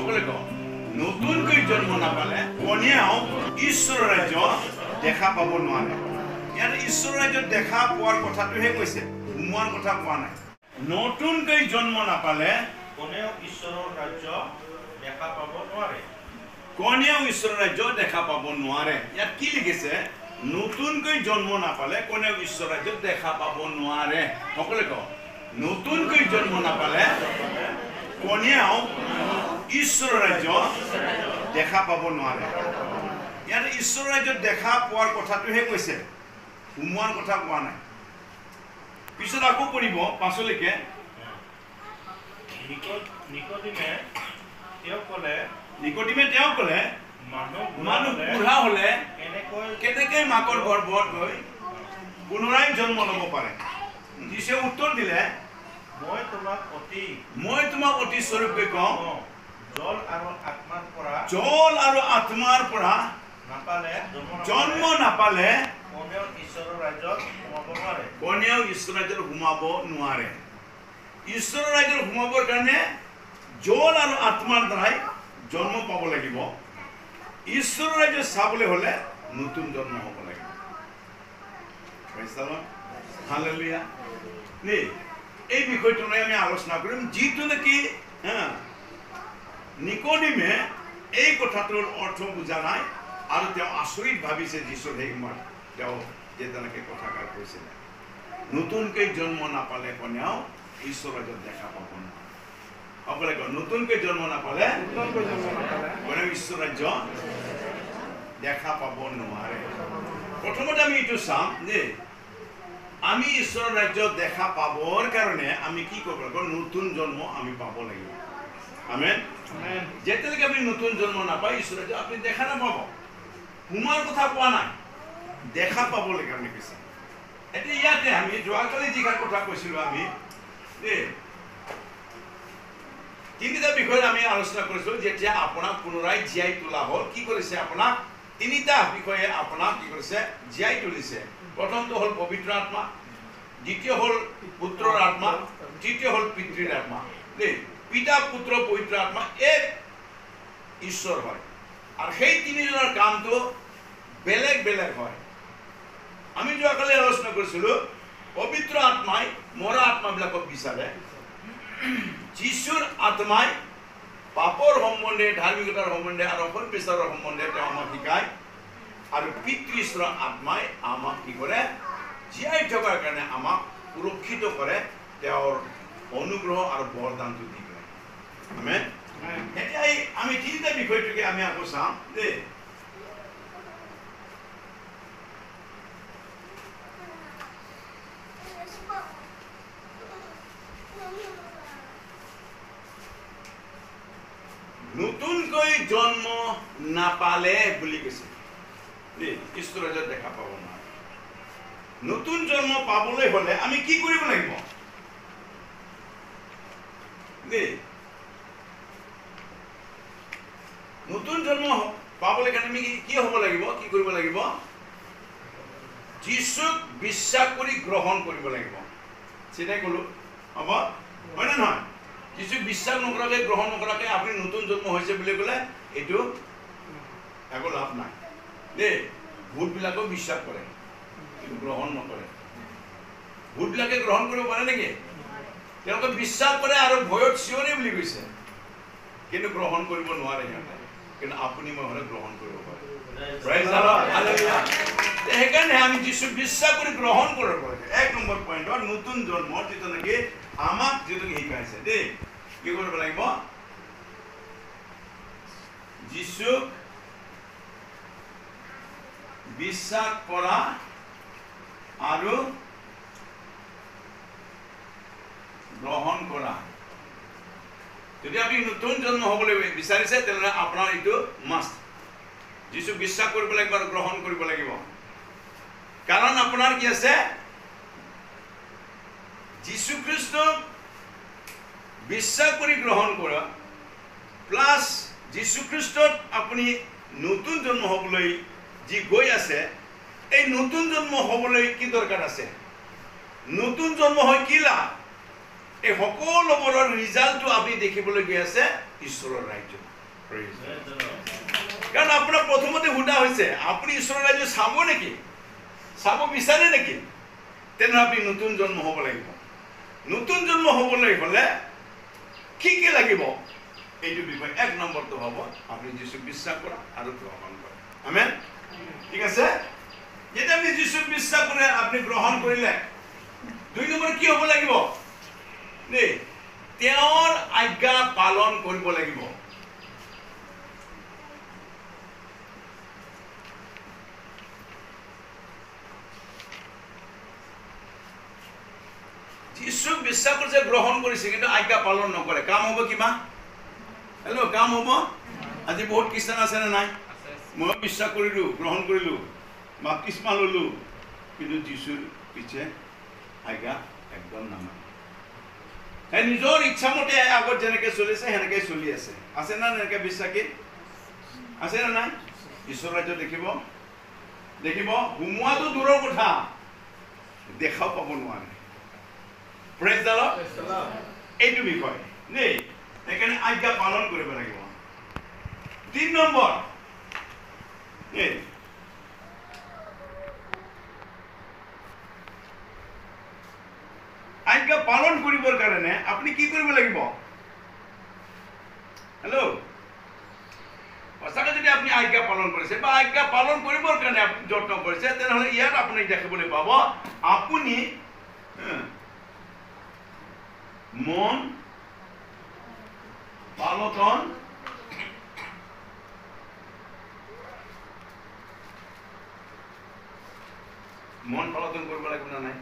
সকলে কওক নতুনকৈ জন্ম নাপালে কোনেও ঈশ্বৰৰ ৰাজ্য দেখা পাব নোৱাৰে ইয়াত ঈশ্বৰৰ ৰাজ্য দেখা পোৱাৰ কথাটোহে কৈছে সোমোৱাৰ কথা কোৱা নাই নতুনকৈ জন্ম নাপালে কোনেও ঈশ্বৰৰ ৰাজ্য দেখা পাব নোৱাৰে কোনেও ঈশ্বৰৰ ৰাজ্য দেখা পাব নোৱাৰে ইয়াত কি লিখিছে নতুনকৈ জন্ম নাপালে কোনেও ঈশ্বৰ ৰাজ্য দেখা পাব নোৱাৰে সকলে কওক নতুনকৈ জন্ম নাপালে কোনেও ঈশ্বৰ ৰাজ্য দেখা পাব নোৱাৰে ইয়াত ঈশ্বৰ ৰাজ্য দেখা পোৱাৰ কথাটোহে কৈছে সোমোৱাৰ কথা কোৱা নাই পিছত আকৌ পঢ়িব পাছলৈকে নিকোডিমে তেওঁ ক'লে মানুহ বুঢ়া হ'লে কেনেকৈ মাকৰ গৰ্ভত গৈ পুনৰাই জন্ম ল'ব পাৰে যীশুৱে উত্তৰ দিলে মই তোমাক অতি স্বৰূপে কওঁ জল আৰু আত্মাৰ পৰা জন্ম নাপালে কোনেও ঈশ্বৰৰ ৰাজ্যত সোমাব নোৱাৰে ঈশ্বৰৰ ৰাজ্যত সোমাবৰ কাৰণে জল আৰু আত্মাৰ দ্বাৰাই জন্ম পাব লাগিব ঈশ্বৰৰ ৰাজ্য চাবলৈ হ'লে নতুন জন্ম হ'ব লাগিব হালেলুয়া দেই এই বিষয়টো লৈ আমি আলোচনা কৰিম যিটো নেকি নিকোডিমে এই কথাটোৰ অৰ্থ বুজা নাই আৰু তেওঁ আচৰিত ভাবিছে যীশুৰ সেই সময়ত তেওঁ যে তেনেকৈ কথাষাৰ কৈছিলে নতুনকৈ জন্ম নাপালে কোনেও ঈশ্বৰ ৰাজ্যত দেখা পাব নোৱাৰে সকলে কয় নতুনকৈ জন্ম নাপালে কোনেও ঈশ্বৰ ৰাজ্য দেখা পাব নোৱাৰে প্ৰথমতে আমি এইটো চাম যে আমি ঈশ্বৰৰ ৰাজ্য দেখা পাবৰ কাৰণে আমি কি কৰিব লাগিব নতুন জন্ম আমি পাব লাগিব আমেন যেতিয়ালৈকে আপুনি নতুন জন্ম নাপায় ঈশ্বৰ ৰাজ্য আপুনি দেখা নাপাব সোমোৱাৰ কথা কোৱা নাই দেখা পাব লাগে আমি কৈছে এতিয়া ইয়াতে আমি যোৱাকালি যিষাৰ কথা কৈছিলোঁ আমি দেই তিনিটা বিষয়ত আমি আলোচনা কৰিছিলোঁ যেতিয়া আপোনাক পুনৰাই জীয়াই তোলা হ'ল কি কৰিছে আপোনাক তিনিটা বিষয়ে আপোনাক কি কৰিছে জীয়াই তুলিছে প্ৰথমটো হ'ল পবিত্ৰ আত্মা দ্বিতীয় হ'ল পুত্ৰৰ আত্মা তৃতীয় হ'ল পিতৃৰ আত্মা দেই পিতা পুত্ৰ পবিত্ৰ আত্মা এক ঈশ্বৰ হয় আৰু সেই তিনিজনৰ কামটো বেলেগ বেলেগ হয় আমি যোৱাকালি আলোচনা কৰিছিলোঁ পবিত্ৰ আত্মাই মৰা আত্মাবিলাকক বিচাৰে যীশুৰ আত্মাই পাপৰ সম্বন্ধে ধাৰ্মিকতাৰ সম্বন্ধে আৰু অপবিশ্বাসৰ সম্বন্ধে তেওঁ আমাক শিকায় আৰু পিতৃ ঈশ্বৰৰ আত্মাই আমাক কি কৰে জীয়াই থকাৰ কাৰণে আমাক সুৰক্ষিত কৰে তেওঁৰ অনুগ্ৰহ আৰু বৰদানটো দি কৰে আমেন এতিয়া আমি তিনিটা বিষয়টোকে আমি আকৌ চাম দেই নতুনকৈ জন্ম নাপালে বুলি কৈছে দেই ঈশ্বৰ ৰাজ্যত দেখা পাব নোৱাৰে নতুন জন্ম পাবলৈ হ'লে আমি কি কৰিব লাগিব দেই নতুন জন্ম পাবলৈ কাৰণে আমি কি হ'ব লাগিব কি কৰিব লাগিব যীশুক বিশ্বাস কৰি গ্ৰহণ কৰিব লাগিব সেটাই ক'লো হ'ব হয়নে নহয় যীশুক বিশ্বাস নকৰাকে গ্ৰহণ নকৰাকে আপুনি নতুন জন্ম হৈছে বুলি ক'লে এইটো একো লাভ নাই দেই ভূতবিলাকেও বিশ্বাস কৰে কিন্তু গ্ৰহণ নকৰে ভূতবিলাকে গ্ৰহণ কৰিব পাৰে নেকি তেওঁলোকে বিশ্বাস কৰে আৰু ভয়ত চিঞৰে বুলি কৈছে কিন্তু গ্ৰহণ কৰিব নোৱাৰে সিহঁতে কিন্তু আপুনি মই হ'লে গ্ৰহণ কৰিব পাৰে সেইকাৰণে আমি যীশুক বিশ্বাস কৰি গ্ৰহণ কৰিব লাগে এক নম্বৰ পইণ্টত নতুন জন্ম যিটো নেকি আমাক যিটো শিকাইছে দেই কি কৰিব লাগিব যীশুক বিশ্বাস কৰা আৰু গ্ৰহণ কৰা যদি আপুনি নতুন জন্ম হ'বলৈ বিচাৰিছে তেনেহ'লে আপোনাৰ এইটো মাষ্ট যীশুক বিশ্বাস কৰিব লাগিব আৰু গ্ৰহণ কৰিব লাগিব কাৰণ আপোনাৰ কি আছে যীশু খ্ৰীষ্টক বিশ্বাস কৰি গ্ৰহণ কৰা প্লাছ যীশু খ্ৰীষ্টত আপুনি নতুন জন্ম হ'বলৈ যি গৈ আছে এই নতুন জন্ম হ'বলৈ কি দৰকাৰ আছে নতুন জন্ম হয় কি লাভ এই সকলোবোৰৰ ৰিজাল্টটো আপুনি দেখিবলৈ গৈ আছে ঈশ্বৰৰ ৰাজ্য। কাৰণ আপোনাৰ প্ৰথমতে সোধা হৈছে আপুনি ঈশ্বৰৰ ৰাজ্য চাব নেকি, চাব বিচাৰে নেকি? তেনেহ'লে আপুনি নতুন জন্ম হ'ব লাগিব। নতুন জন্ম হ'বলৈ হ'লে কি কি লাগিব এইটো বিষয় 1 নম্বৰটো হ'ব আপুনি যীশুক বিশ্বাস কৰা আৰু গ্ৰহণ কৰা। আমেন। ঠিক আছে, যেতিয়া আপুনি যীশুক বিশ্বাস কৰে আপুনি গ্ৰহণ কৰিলে 2 নম্বৰ কি হ'ব লাগিব দেই, তেওঁৰ আজ্ঞা পালন কৰিব লাগিব। যীশুক বিশ্বাস কৰিছে, গ্ৰহণ কৰিছে, কিন্তু আজ্ঞা পালন নকৰে, কাম হ'ব কিবা? হেল্ল', কাম হ'ব? আজি বহুত খ্ৰীষ্টান আছে নে নাই? মই বিশ্বাস কৰিলোঁ, গ্ৰহণ কৰিলোঁ, বাপ্তিস্মা ল'লোঁ, কিন্তু যীশুৰ পিছে আজ্ঞা একদম নামানে। নিজৰ ইচ্ছামতে আগত যেনেকৈ চলিছে সেনেকৈ চলি আছে। আছে না এনেকৈ বিশ্বাসী? আছে নে নাই? ঈশ্বৰ ৰাজ্য দেখিব, দেখিব, সোমোৱাটো দূৰৰ কথা, দেখাও পাব নোৱাৰে। Praise the lord. এইটো বিষয় দেই, সেইকাৰণে আজ্ঞা পালন কৰিব লাগিব। 3 নম্বৰ, আজ্ঞা পালন কৰিবৰ কাৰণে আপুনি কি কৰিব লাগিব? হেল্ল', সঁচাকৈ যদি আপুনি আজ্ঞা পালন কৰিছে বা আজ্ঞা পালন কৰিবৰ কাৰণে আপুনি যত্ন কৰিছে, তেনেহ'লে ইয়াত আপুনি দেখিবলৈ পাব আপুনি মন পালন কৰিব লাগিব না নাই?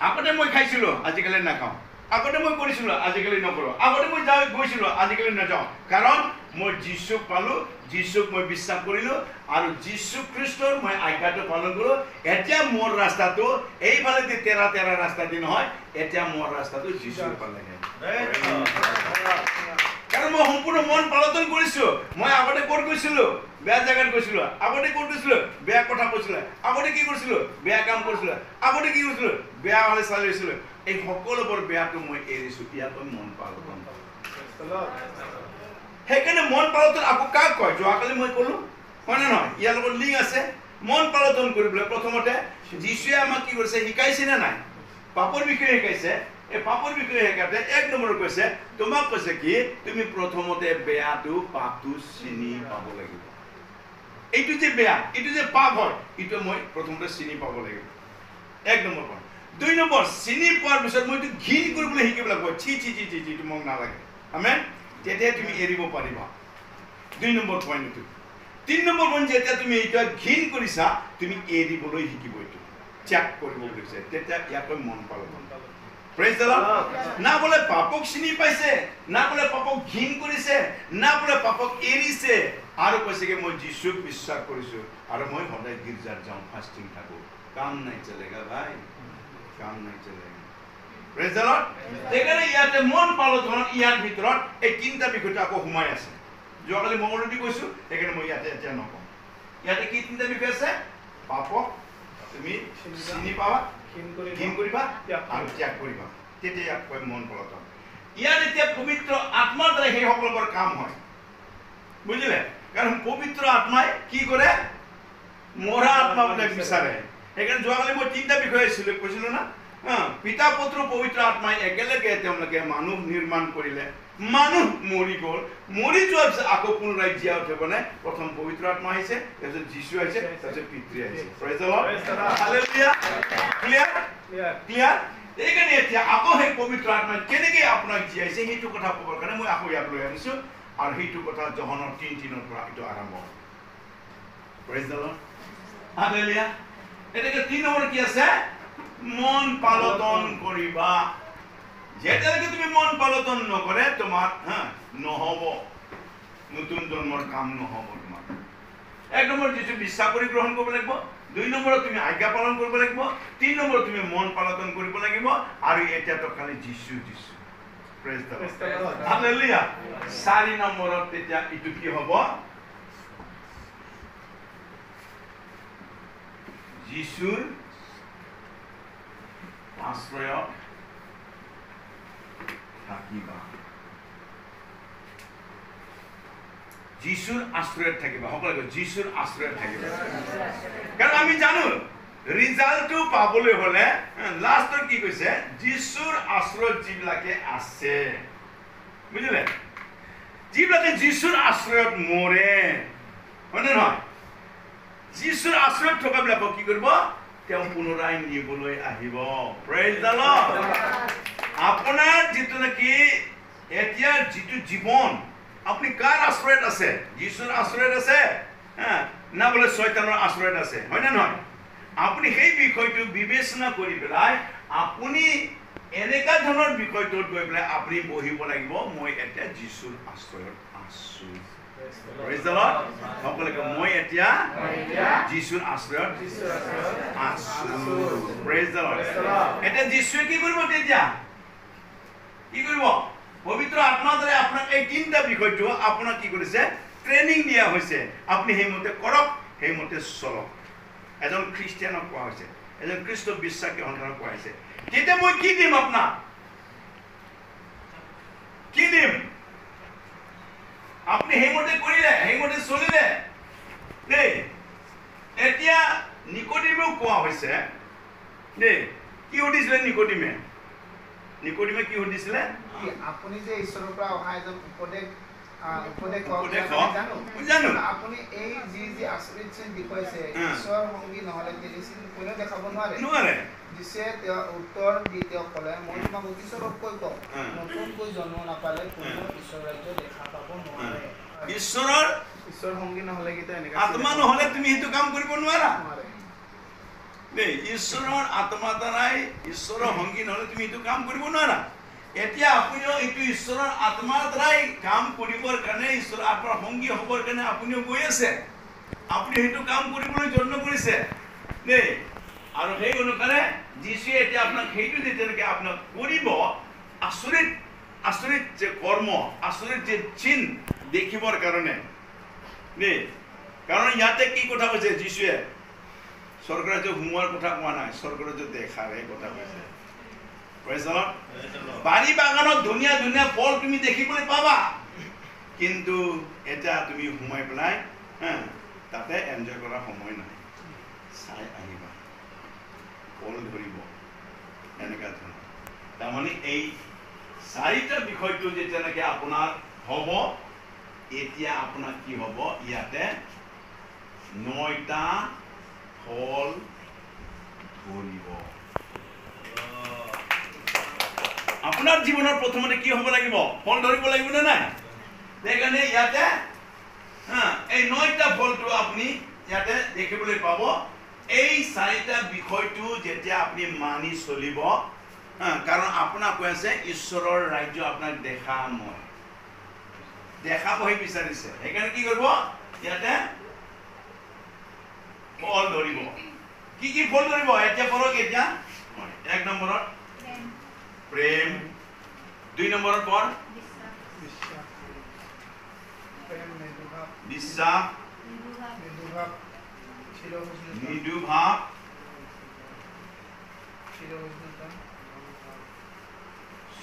আগতে মই খাইছিলোঁ, আজিকালি নাখাওঁ। আগতে মই কৰিছিলোঁ, আজিকালি নকৰোঁ। আগতে মই গৈছিলোঁ, আজিকালি নাযাওঁ। কাৰণ মই যীশুক পালোঁ, যীশুক মই বিশ্বাস কৰিলোঁ আৰু যীশু খ্ৰীষ্টৰ মই আজ্ঞাটো পালন কৰোঁ। এতিয়া মোৰ ৰাস্তাটো এইফালে দি তেৰা ৰাস্তা দি নহয়, এতিয়া মোৰ ৰাস্তাটো যীশুৰ ফালেহে। কাৰণ মই সম্পূৰ্ণ মন পালন কৰিছোঁ। মই আগতে ক'ত গৈছিলোঁ? বেয়া জেগাত গৈছিলোঁ। আগতে ক'ত গৈছিলোঁ? বেয়া কথা কৈছিলোঁ। আগতে কি কৰিছিলোঁ? বেয়া কাম কৰিছিলোঁ। আগতে কি কৰিছিলোঁ? বেয়া হ'লে চালি লৈছিলোঁ। এই সকলোবোৰ বেয়াটো মই এৰিছোঁ। ইয়াত মন পালন। সেইকাৰণে মন পালন আকৌ কাক কয়? যোৱাকালি মই ক'লোঁ, হয় নে নহয়? ইয়াৰ লগত লিংক আছে। মন পালন কৰিবলৈ প্ৰথমতে যীশুৱে আমাক কি কৰিছে? শিকাইছে নে নাই? পাপৰ বিষয়ে শিকাইছে। এই পাপৰ বিষয়ে শিকাওঁতে 1 নম্বৰ কৈছে, তোমাক কৈছে কি তুমি প্ৰথমতে বেয়াটো পাপটো চিনি পাব লাগিব। এইটো যে বেয়া, এইটো যে পাপ হয়, এইটো মই প্ৰথমতে চিনি পাব লাগিব। 1 নম্বৰ পইণ্ট। 2 নম্বৰ, চিনি পোৱাৰ পিছত মই এইটো ঘিণ কৰিবলৈ শিকিব লাগিব। ছি এইটো মোক নালাগে। আমেন। তেতিয়া তুমি এৰিব পাৰিবা। 2 নম্বৰ পইণ্ট এইটো। 3 নম্বৰ পইণ্ট, যেতিয়া তুমি এইটো ঘিণ কৰিছা, তুমি এৰিবলৈ শিকিব। এইটো চেক কৰিব গৈছে, তেতিয়া ইয়াকৈ মন পালন। Praise the lord. না বোলে পাপক চিনি পাইছে, না বোলে পাপক ঘিণ কৰিছে, না বোলে পাপক এৰিছে, আৰু কৈছে কি মই যীশুক বিশ্বাস কৰিছোঁ আৰু মই সদায় গীৰ্জাত যাওঁ, ফাষ্টিং থাকোঁ। কাম নাই চলেগা ভাই, কাম নাই চলেগা। Praise the lord. সেইকাৰণে ইয়াতে মন পালন ইয়াৰ ভিতৰত এই 3টা বিষয়টো আকৌ সোমাই আছে। যোৱাকালি মই অলৰেডি কৈছোঁ, সেইকাৰণে মই ইয়াতে এতিয়া নকওঁ। ইয়াতে কি 3টা বিষয় আছে? পাপক তুমি চিনি পাবা, ঘিণ কৰিবা আৰু ত্যাগ কৰিবা, তেতিয়া ইয়াক কয় মন পালন। ইয়াত এতিয়া পবিত্ৰ আত্মাৰ দ্বাৰা সেই সকলোবোৰ কাম হয়, বুজিলে? কাৰণ পবিত্ৰ আত্মাই কি কৰে? মৰা আত্মাবিলাক বিচাৰে। সেইকাৰণে যোৱাকালি মই 3টা বিষয় কৈছিলোঁ না, পিতা পুত্ৰ পবিত্ৰ আত্মাই একেলগে তেওঁলোকে মানুহ নিৰ্মাণ কৰিলে। মানুহ মৰি গ'ল, মৰি যোৱাৰ পিছত আকৌ পুনৰাই জীয়াই উঠিব নে? প্ৰথম পবিত্ৰ আত্মা আহিছে, তাৰপিছত যীশু আহিছে, তাৰপিছত পিতৃ আহিছে। Praise the lord. Hallelujah. Clear? এইকাৰণে এতিয়া আকৌ সেই পবিত্ৰ আত্মাই কেনেকৈ আপোনাক জীয়াইছে সেইটো কথা ক'বৰ কাৰণে মই আকৌ ইয়াত লৈ আনিছোঁ। আৰু সেইটো কথা যোহানৰ 3:3 পৰা এইটো আৰম্ভ হয়। Praise the lord. হালেলুয়া। এতিয়া 3 নম্বৰ কি আছে? মন পালন কৰিবা। যেতিয়ালৈকে তুমি মন পালন নকৰে তোমাৰ নহ'ব, নতুন জন্মৰ কাম নহ'ব তোমাৰ। 1 নম্বৰ যিটো বিশ্বাস কৰি গ্ৰহণ কৰিব লাগিব। 2 নম্বৰত তুমি আজ্ঞা পালন কৰিব লাগিব। 3 নম্বৰত তুমি মন পালন কৰিব লাগিব। আৰু এতিয়াতো খালি যীশু। Praise the lord. হালেলুয়া। 4 নম্বৰত তেতিয়া এইটো কি হ'ব? যীশুৰ আশ্ৰয়ত থাকিবা। যীশুৰ আশ্ৰয়ত থাকিবা। সকলোকে যীশুৰ আশ্ৰয়ত থাকিবা। কাৰণ আমি জানো ৰিজাল্টটো পাবলৈ হলে লাষ্টত কি কৈছে, যীশুৰ আশ্ৰয়ত যিবিলাকে আছে, বুজিলে, যিবিলাকে যীশুৰ আশ্ৰয়ত মৰে, হয়নে নহয়, যীশুৰ আশ্ৰয়ত থকাবিলাকক কি কৰিব, তেওঁ পুনৰাই নিবলৈ আহিব। Praise the lord. আপোনাৰ যিটো নেকি এতিয়া যিটো জীৱন, আপুনি কাৰ আশ্ৰয়ত আছে? যীশুৰ আশ্ৰয়ত আছে না বোলে শয়তানৰ আশ্ৰয়ত আছে, হয় নে নহয়? আপুনি সেই বিষয়টো বিবেচনা কৰি পেলাই আপুনি এনেকা ধৰণৰ বিষয়টোত গৈ পেলাই আপুনি বহিব লাগিব, মই এতিয়া যীশুৰ আশ্ৰয়ত আছো। Praise the lord. সকলোকে মই এতিয়া যীশুৰ আশ্ৰয়ত আছো। Praise the lord. এতিয়া যীশুৱে কি কৰিব? তেতিয়া কি কৰিব? পবিত্ৰ আত্মাৰ দ্বাৰা আপোনাক এই তিনিটা বিষয়টো আপোনাক কি কৰিছে, ট্ৰেইনিং দিয়া হৈছে। আপুনি সেইমতে কৰক, সেইমতে চলক। এজন খ্ৰীষ্টিয়ানক কোৱা হৈছে, এজন খ্ৰীষ্ট বিশ্বাসী সন্তানক কোৱা হৈছে। তেতিয়া মই কি দিম আপোনাক? কি দিম? আপুনি সেইমতে কৰিলে, সেইমতে চলিলে দেই। এতিয়া নিকোডিমেও কোৱা হৈছে দেই। কি সুধিছিলে নিকোডিমে? নিকোডিমে কি সুধিছিলে? আপুনি যে ঈশ্বৰৰ পৰা অহা এজন উপদেশ জানো আপুনি এই যি যি আচৰিত চিন দেখুৱাইছে, ঈশ্বৰৰ সংগী নহলে তেলিচিন কোনেও দেখাব নোৱাৰে। যিছে তেওঁ উত্তৰ দি তেওঁ ক'লে, মই তোমাক অতিশয়কৈ কওঁ, নতুনকৈ জন্ম নাপালে কোনেও ঈশ্বৰ ৰাজ্য দেখা পাব নোৱাৰে। ঈশ্বৰৰ সংগী নহলে কিন্তু এনেকা আত্মা নহলে তুমি সেইটো কাম কৰিব নোৱাৰা দেই। ঈশ্বৰৰ আত্মা দ্বাৰাই, ঈশ্বৰৰ সংগী নহলে তুমি এইটো কাম কৰিব নোৱাৰা। এতিয়া আপুনিও এইটো ঈশ্বৰৰ আত্মাৰ দ্বাৰাই কাম কৰিবৰ কাৰণে, ঈশ্বৰৰ আত্মাৰ সংগী হ'বৰ কাৰণে আপুনিও গৈ আছে। আপুনি সেইটো কাম কৰিবলৈ যত্ন কৰিছে দেই। আৰু সেই অনুসাৰে যীশুৱে এতিয়া আপোনাক সেইটো যেতিয়ালৈকে আপোনাক কৰিব, আচৰিত আচৰিত যে কৰ্ম, আচৰিত যে চিন দেখিবৰ কাৰণে দেই। কাৰণ ইয়াতে কি কথা কৈছে যীশুৱে? স্বৰ্গৰাজ্য সোমোৱাৰ কথা কোৱা নাই, স্বৰ্গৰাজ্য দেখাৰহে কথা কৈছে। বাৰী বাগানত ধুনীয়া ধুনীয়া ফল তুমি দেখিবলৈ পাবা, কিন্তু এতিয়া তুমি সোমাই পেলাই তাতে এনজয় কৰাৰ সময় নাই। চাই আহিবা, ফল ধৰিব, এনেকুৱা ধৰণৰ। তাৰমানে এই চাৰিটা বিষয়টো যেতিয়ালৈকে আপোনাৰ হ'ব, এতিয়া আপোনাৰ কি হ'ব? ইয়াতে 9টা ফল ধৰিব। আপোনাৰ জীৱনৰ প্ৰথমতে কি হ'ব লাগিব? ফল ধৰিব লাগিব নে নাই? সেইকাৰণে ইয়াতে এই 9টা ফলটো আপুনি ইয়াতে দেখিবলৈ পাব। এই 4টা বিষয়টো যেতিয়া আপুনি মানি চলিব, কাৰণ আপোনাক কৈ আছে ঈশ্বৰৰ ৰাজ্য আপোনাক দেখাবহি বিচাৰিছে। সেইকাৰণে কি কৰিব? ইয়াতে ফল ধৰিব। কি কি ফল ধৰিব? এতিয়া পঢ়ক। এতিয়া 1 নম্বৰত প্ৰেম, 2 নম্বৰত পঢ় বিশ্বাস, মৃদু ভাৱ,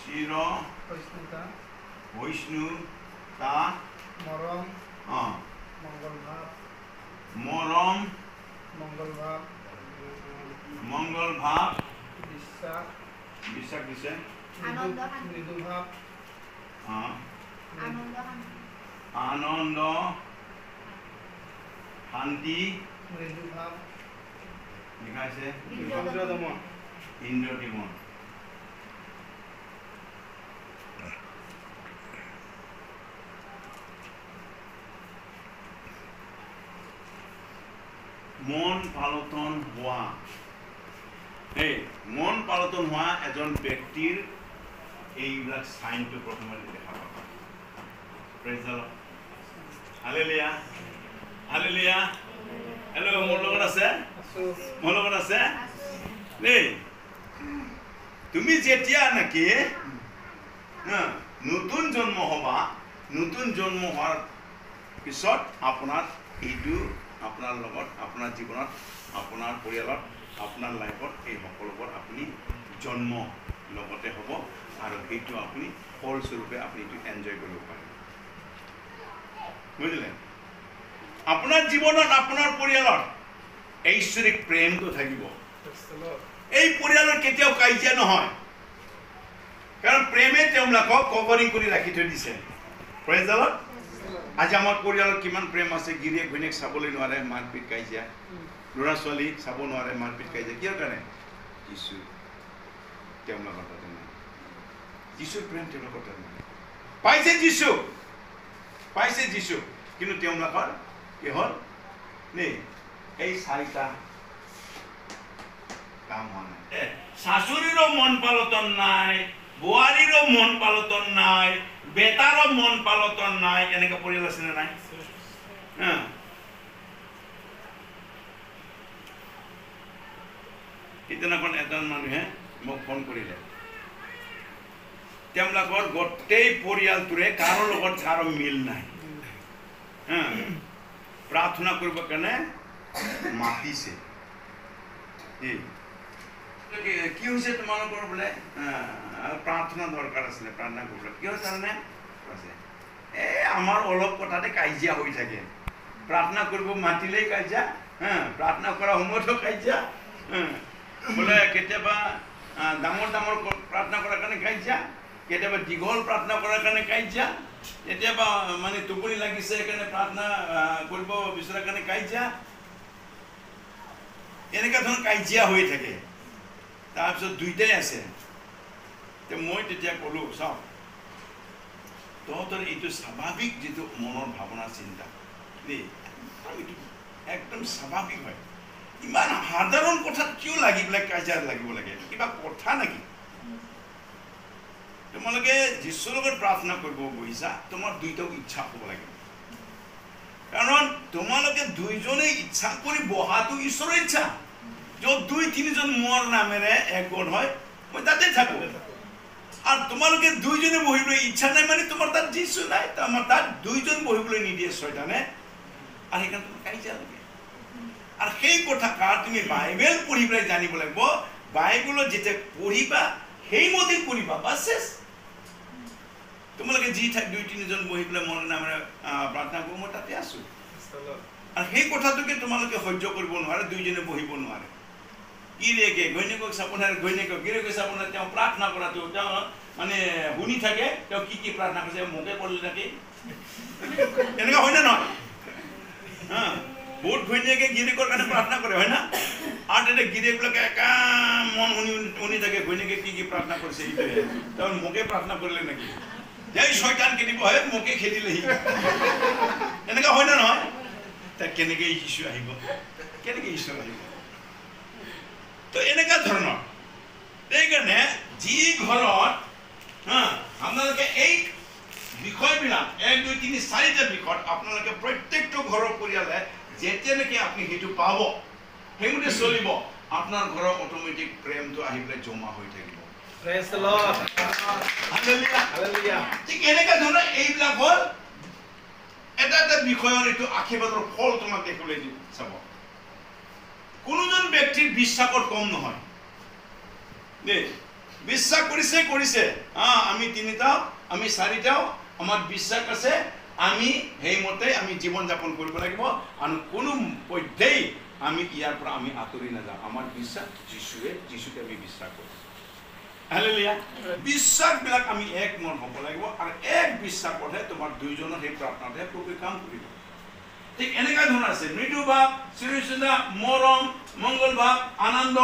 চিৰ সহিষ্ণুতা, মৰম, মংগল ভাৱ, বিশ্বাস দিছে, আনন্দ, শান্তি, লিখাইছে ইন্দ্ৰদমন। মন পালটন হোৱা, এই মন পালটন হোৱা এজন ব্যক্তিৰ এইবিলাক চাইনটো প্ৰথমতে দেখা পাবা। Praise the lord. Hallelujah, hallelujah. Hello', মোৰ লগত আছে? মোৰ লগত আছে দেই। তুমি যেতিয়া নেকি নতুন জন্ম হ'বা, নতুন জন্ম হোৱাৰ পিছত আপোনাৰ এইটো আপোনাৰ লগত, আপোনাৰ জীৱনত, আপোনাৰ পৰিয়ালত, আপোনাৰ লাইফত এই সকলোবোৰ আপুনি জন্ম লগতে হ'ব আৰু সেইটো আপুনি ফলস্বৰূপে আপুনি এইটো এনজয় কৰিব পাৰিব বুজিলে আপোনাৰ জীৱনত আপোনাৰ পৰিয়ালত ঐশ্বৰিক প্ৰেমটো থাকিব এই পৰিয়ালৰ কেতিয়াও কাজিয়া নহয় কাৰণ প্ৰেমে তেওঁলোকক কভাৰিং কৰি ৰাখি থৈ দিছে প্ৰেজ দ্য লৰ্ড আজি আমাৰ পৰিয়ালত কিমান প্ৰেম আছে গিৰিয়েক ঘৈণীয়েক চাবলৈ নোৱাৰে মাৰপিট কাজিয়া ল'ৰা ছোৱালী চাব নোৱাৰে মাৰপিট কাজিয়া কিয় কাৰণে যীশু তেওঁলোকৰ তাতে নাই যীশুৰ প্ৰেম তেওঁলোকৰ তাতে নাই পাইছে যীশু কিন্তু তেওঁলোকৰ কি হ'ল নেই এই চাৰিটা কাম হোৱা নাই শাশুড়িৰও মন পালতন নাই বোৱাৰীৰো মন পালতন নাই বেটাৰো মন পালতন নাই এনেকে পৰিয়াল আছে নে নাই সিদিনাখন এজন মানুহে মোক ফোন কৰিলে তেওঁলোকৰ গোটেই পৰিয়ালটোৰে কাৰো লগত কাৰো মিল নাই প্ৰাৰ্থনা কৰিব কাৰণে মাতিছে কি হৈছে তোমালোকৰ বোলে প্ৰাৰ্থনা দৰকাৰ আছিলে প্ৰাৰ্থনা কৰিব কিয় জানে আমাৰ অলপ কথাতে কাজিয়া হৈ থাকে প্ৰাৰ্থনা কৰিব মাতিলেই কাজিয়া প্ৰাৰ্থনা কৰা সময়তো কাজিয়া বোলে কেতিয়াবা ডাঙৰ ডাঙৰ প্ৰাৰ্থনা কৰাৰ কাৰণে কাজিয়া কেতিয়াবা দীঘল প্ৰাৰ্থনা কৰাৰ কাৰণে কাজিয়া কেতিয়াবা মানে টোপনি লাগিছে সেইকাৰণে প্ৰাৰ্থনা কৰিব বিচৰাৰ কাৰণে কাজিয়া এনেকুৱা ধৰণৰ কাজিয়া হৈ থাকে তাৰপিছত দুইটাই আছে মই তেতিয়া ক'লো চাওক তহঁতৰ এইটো স্বাভাৱিক যিটো মনৰ ভাৱনা চিন্তা দেই এইটো একদম স্বাভাৱিক হয় ইমান সাধাৰণ কথাত কিয় লাগি পেলাই কাজিয়া লাগিব লাগে কিবা কথা নেকি তোমালোকে যীশুৰ লগত প্ৰাৰ্থনা কৰিব বহিছা তোমাৰ দুইটাও ইচ্ছা হ'ব লাগিব কাৰণ তোমালোকে দুইজনে ইচ্ছা কৰি বহাটো ঈশ্বৰৰ ইচ্ছা য'ত দুই তিনিজন মোৰ নামেৰে একগোট হয় মই তাতে থাকো আৰু তোমালোকে দুইজনে বহিবলৈ ইচ্ছা নাই মানে তোমাৰ তাত যীশু নাই আমাৰ তাত দুইজন বহিবলৈ নিদিয়ে শয়তানে আৰু সেইকাৰণে তোমাৰ কাজিয়া লাগে আৰু সেই কথা তুমি বাইবেল পঢ়ি পেলাই জানিব লাগিব বাইবেলত যেতিয়া পঢ়িবা সেইমতে কৰিবা বাছ শেষ তোমালোকে যি ঠাইত দুই তিনিজন বহি পেলাই মোৰ নামেৰে প্ৰাৰ্থনা কৰোঁ মই তাতে আছো আৰু সেই কথাটোকে তোমালোকে সহ্য কৰিব নোৱাৰে দুইজনে বহিব নোৱাৰে গিৰিয়েকে ঘৈণীয়েকক চাব নোৱাৰে ঘৈণীয়েকক গিৰিয়েকে চাব নোৱাৰে তেওঁ প্ৰাৰ্থনা কৰাটো তেওঁ মানে শুনি থাকে তেওঁ কি কি প্ৰাৰ্থনা কৰিছে মোকে কৰিলে নেকি এনেকুৱা হয় নে নহয় বহুত ঘৈণীয়েকে গিৰিয়েকৰ কাৰণে প্ৰাৰ্থনা কৰে হয় না আৰু তেতিয়া গিৰিয়েকবিলাকে একা মন শুনি থাকে ঘৈণীয়েকে কি কি প্ৰাৰ্থনা কৰিছে এইটোৱে তেওঁ মোকে প্ৰাৰ্থনা কৰিলে নেকি এই শয়তান কেনিব হয় মোকে খেদিলেহি এনেকুৱা হয় নে নহয় তাক কেনেকে যীশু আহিব কেনেকে ঈশ্বৰ আহিব তো এনেকুৱা ধৰণৰ সেইকাৰণে যি ঘৰত আপোনালোকে এই বিষয়বিলাক 1 2 3 4টা বিষয়ত আপোনালোকে প্ৰত্যেকটো ঘৰৰ পৰিয়ালে যেতিয়া নেকি আপুনি সেইটো পাব সেইমতে চলিব আপোনাৰ ঘৰৰ অট'মেটিক প্ৰেমটো আহি পেলাই জমা হৈ থাকিব Praise the Lord. Hallelujah. Hallelujah. ঠিক এনেকুৱা ধৰণৰ এইবিলাক হ'ল এটা এটা বিষয়ৰ এইটো আশীৰ্বাদৰ ফল তোমাক দেখিবলৈ চাব কোনোজন ব্যক্তিৰ বিশ্বাসত কম নহয় দেই বিশ্বাস কৰিছে আমি তিনিটাও আমি চাৰিটাও আমাৰ বিশ্বাস আছে আমি সেইমতে আমি জীৱন যাপন কৰিব লাগিব আৰু কোনো পধ্যেই আমি ইয়াৰ পৰা আমি আঁতৰি নাযাওঁ আমাৰ বিশ্বাস যীশুকে আমি বিশ্বাস কৰোঁ হালেলুয়া বিশ্বাসবিলাক আমি একমন হ'ব লাগিব আৰু এক বিশ্বাসতহে তোমাৰ দুইজনৰ সেই প্ৰাৰ্থনাতে প্ৰভুৱে কাম কৰিব ঠিক এনেকুৱা ধৰণৰ আছে মৃদু ভাৱ চিৰচিনা মৰম মংগল ভাৱ আনন্দ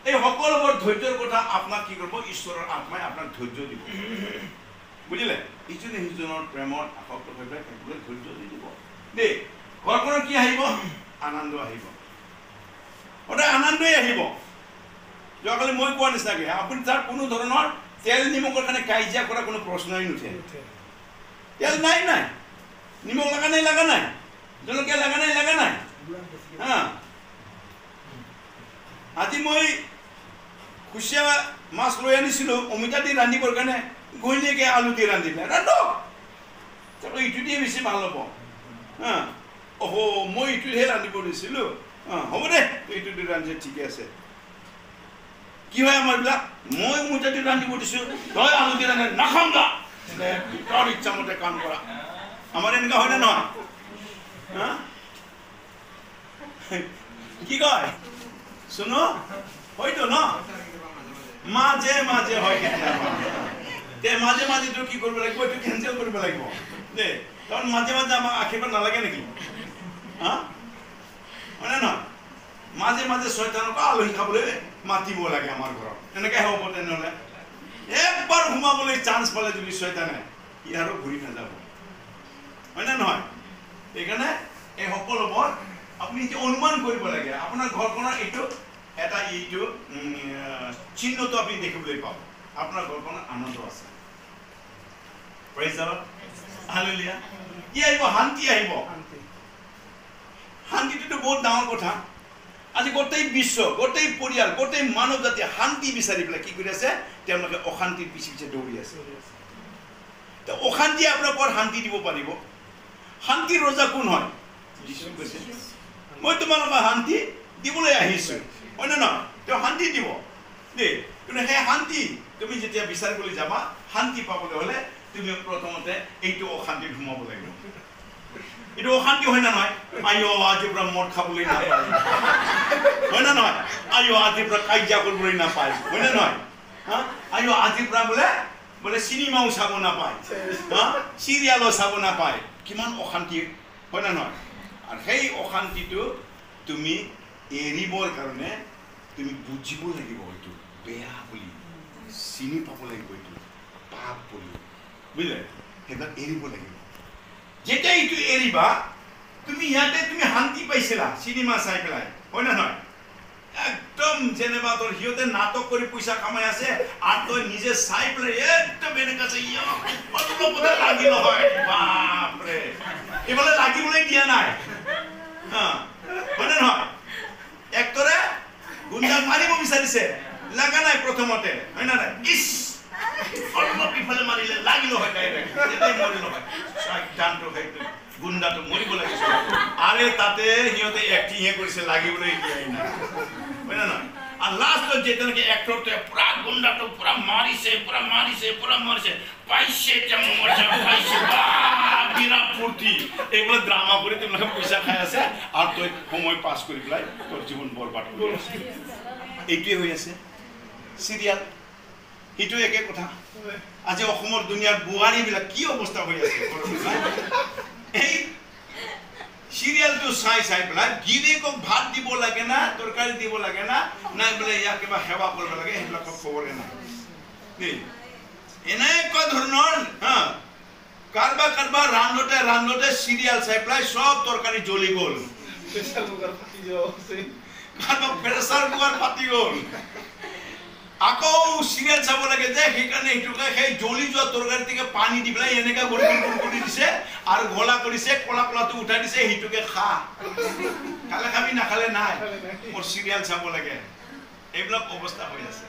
এই সকলোবোৰ ধৈৰ্যৰ কথা আপোনাক কি কৰিব ঈশ্বৰৰ আত্মাই আপোনাক ধৈৰ্য দিব বুজিলে ইজনে সিজনৰ প্ৰেমত আসক্ত হৈ পেলাই থাকিবলৈ ধৈৰ্য দি দিব দেই ঘৰখনত কি আহিব আনন্দ আহিব সদায় আনন্দই আহিব যোৱাকালি মই কোৱা নিচিনাকৈ আপুনি তাৰ কোনো ধৰণৰ তেল নিমখৰ কাৰণে কাজিয়া কৰা কোনো প্ৰশ্নই নুঠে তেল নাই নিমখ লগা নাই জলকীয়া লগা নাই আজি মই কুচিয়া মাছ লৈ আনিছিলোঁ অমিতা দি ৰান্ধিবৰ কাৰণে ঘৈণীয়েকে আলু দি ৰান্ধিলে ৰান্ধক ইটো দিয়ে বেছি ভাল হ'ব মই ইটোহে ৰান্ধিব দিছিলোঁ হ'ব দে এইটো দি ৰান্ধি ঠিকে আছে কি হয় আমাৰ বিলাক মই মুঠাতে ৰান্ধিব দিছোঁ তই আলু দি ৰান্ধে নাখাম দা তোৰ ইচ্ছামতে কাম কৰা আমাৰ এনেকুৱা হয়নে নহয় কি কয় শুনো হয়তো ন মাজে মাজে হয় তে মাজে মাজে তো কি কৰিব লাগিব এইটো কেঞ্চেল কৰিব লাগিব দে কাৰণ মাজে মাজে আমাক আশীৰ্বাদ নালাগে নেকি হয়নে নহয় মাজে মাজে শয়তানক আলহী খাবলৈ মাতিব লাগে আমাৰ ঘৰত এনেকৈ হ'ব তেনেহ'লে একবাৰ সোমাবলৈ চান্স পালে যদি শয়তানে ই আৰু ঘূৰি নাযাব হয়নে নহয় সেইকাৰণে এই সকলোবোৰ আপুনি অনুমান কৰিব লাগে আপোনাৰ ঘৰখনৰ এইটো এটা এইটো চিহ্নটো আপুনি দেখিবলৈ পাব আপোনাৰ ঘৰখনত আনন্দ আছে প্ৰেইজ দ্য লৰ্ড হালেলুয়া কি আহিব শান্তি আহিব শান্তিটো বহুত ডাঙৰ কথা আজি গোটেই বিশ্ব গোটেই পৰিয়াল গোটেই মানৱ জাতি শান্তি বিচাৰি পেলাই কি কৰি আছে তেওঁলোকে অশান্তিৰ পিছে পিছে দৌৰি আছে তো অশান্তি আপোনাক ক'ত শান্তি দিব পাৰিব শান্তিৰ ৰজা কোন হয় যীশু কৈছে মই তোমালোকক শান্তি দিবলৈ আহিছোঁ হয়নে নহয় তেওঁ শান্তি দিব দেই কিন্তু সেই শান্তি তুমি যেতিয়া বিচাৰিবলৈ যাবা শান্তি পাবলৈ হ'লে তুমি প্ৰথমতে এইটো অশান্তিত সোমাব লাগিব এইটো অশান্তি হয় না নহয় আইঅ আজিৰ পৰা মদ খাবলৈ নাপায় হয় না নহয় আইঅ আজিৰ পৰা কাজিয়া কৰিবলৈ নাপায় হয় না নহয় আইঅ আজিৰ পৰা বোলে চিনেমাও চাব নাপায় চিৰিয়েলো চাব নাপায় কিমান অশান্তি হয় না নহয় আৰু সেই অশান্তিটো তুমি এৰিবৰ কাৰণে তুমি বুজিব লাগিব এইটো বেয়া বুলি চিনি পাব লাগিব এইটো পাপ বুলি বুজিলে সেইবিলাক এৰিব লাগিব যেতিয়া এইটো এৰিবা তুমি ইয়াতে তুমি শান্তি পাইছিলা চিনেমা চাই পেলাই হয় না নহয় একদম যেনেবা তোৰ সিহঁতে নাটক কৰি পইচা কামাই আছে আৰু তই নিজে চাই পেলাই একদম এনেকা আছে অলপতে লাগিল হয় বাপৰে এইফালে লাগিবলৈ দিয়া নাই হয় না নহয় এক্টৰে গুণ্ডাক মাৰিব বিচাৰিছে লাগা নাই প্ৰথমতে হয় না নাই ইছ অলপ ইফালে মাৰিলে লাগিল হয় ডাইৰেক্ট যেতিয়াই মৰিল হয় গানটো সেইটো গুণ্ডাটো মৰিব লাগিছিল আৰে তাতে সিহঁতে এক্টিংহে কৰিছে লাগিবলৈ দিয়াই নাই হয় না নহয় আৰু লাষ্টত যেতিয়ালৈকে এক্টৰটোৱে পুৰা গুণ্ডাটো পুৰা মাৰিছে পাইছে মজা পাইছে বিৰাট ফূৰ্তি এইবিলাক ড্ৰামা কৰি তেওঁলোকে পইচা খাই আছে আৰু তই সময় পাছ কৰি পেলাই তোৰ জীৱন বৰবাদ কৰি আছে এইটোৱে হৈ আছে চিৰিয়েল সেইটো একে কথা আজি অসমৰ দুনিয়াৰ বোৱাৰীবিলাক কি অৱস্থা হৈ আছে এই চিৰিয়েলটো চাই পেলাই গিৰিয়েকক ভাত দিব লাগে না তৰকাৰী দিব লাগে না নাই বোলে ইয়াক কিবা সেৱা কৰিব লাগে সেইবিলাকক খবৰে নাই দেই এনেকুৱা ধৰণৰ কাৰোবাৰ ৰান্ধোতে চিৰিয়েল চাই পেলাই চব তৰকাৰী জ্বলি গ'ল কাৰোবাৰ প্ৰেছাৰ কুকাৰ ফাটি গ'ল আকৌ চিৰিয়েল চাব লাগে যে সেইকাৰণে এইটোকে সেই জ্বলি যোৱা তৰকাৰীটিকে পানী দি পেলাই এনেকৈ কৰি দিছে আৰু ঘোলা কৰিছে কলাটো উঠাই দিছে সেইটোকে খালে খাবি নাখালে নাই মোৰ চিৰিয়েল চাব লাগে এইবিলাক অৱস্থা হৈ আছে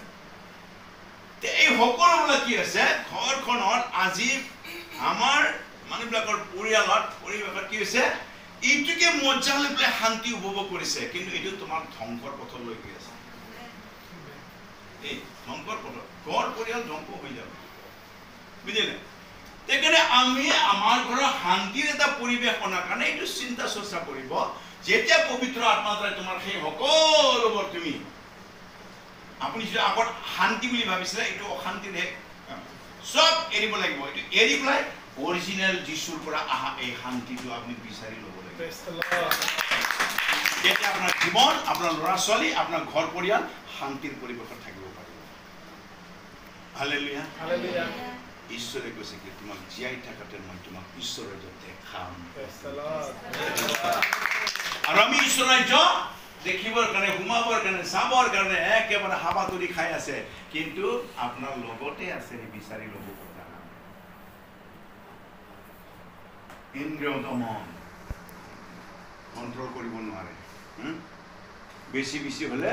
এই সকলোবিলাক কি আছে ঘৰখনত আজি আমাৰ মানুহবিলাকৰ পৰিৱেশত কি হৈছে এইটোকে মজা লৈ পেলাই শান্তি উপভোগ কৰিছে কিন্তু এইটো তোমাৰ ধ্বংসৰ পথলৈ গৈ আছে এই ধ্বংসৰ পথত ঘৰ পৰিয়াল ধ্বংস হৈ যাব বুজিলে সেইকাৰণে আমি আমাৰ ঘৰৰ শান্তিৰ এটা পৰিৱেশ অনাৰ কাৰণে এইটো চিন্তা চৰ্চা কৰিব যেতিয়া পবিত্ৰ আত্মাৰ দ্বাৰা তোমাৰ সেই সকলোবোৰ তুমি আপুনি যদি আগত শান্তি বুলি ভাবিছিলে এইটো অশান্তিৰে সব এৰিব লাগিব এইটো এৰি পেলাই অৰিজিনেল যীশুৰ পৰা আহা এই শান্তিটো আপুনি বিচাৰি ল'ব লাগিব তেতিয়া আপোনাৰ জীৱন আপোনাৰ ল'ৰা ছোৱালী আপোনাৰ ঘৰ পৰিয়াল শান্তিৰ পৰিৱেশত থাকিব পাৰিব হালেলুয়া হালেলুয়া ঈশ্বৰে কৈছে কি তোমাক জীয়াই থাকোঁতে মই তোমাক ঈশ্বৰ ৰাজ্যত দেখাম আৰু আমি ঈশ্বৰ ৰাজ্য দেখিবৰ কাৰণে সোমাবৰ কাৰণে চাবৰ কাৰণে একেবাৰে হাবাতুৰি খাই আছে কিন্তু আপোনাৰ লগতে আছে বিচাৰি ল'ব কথা ইন্দ্ৰিয় দমন কণ্ট্ৰল কৰিব নোৱাৰে বেছি হ'লে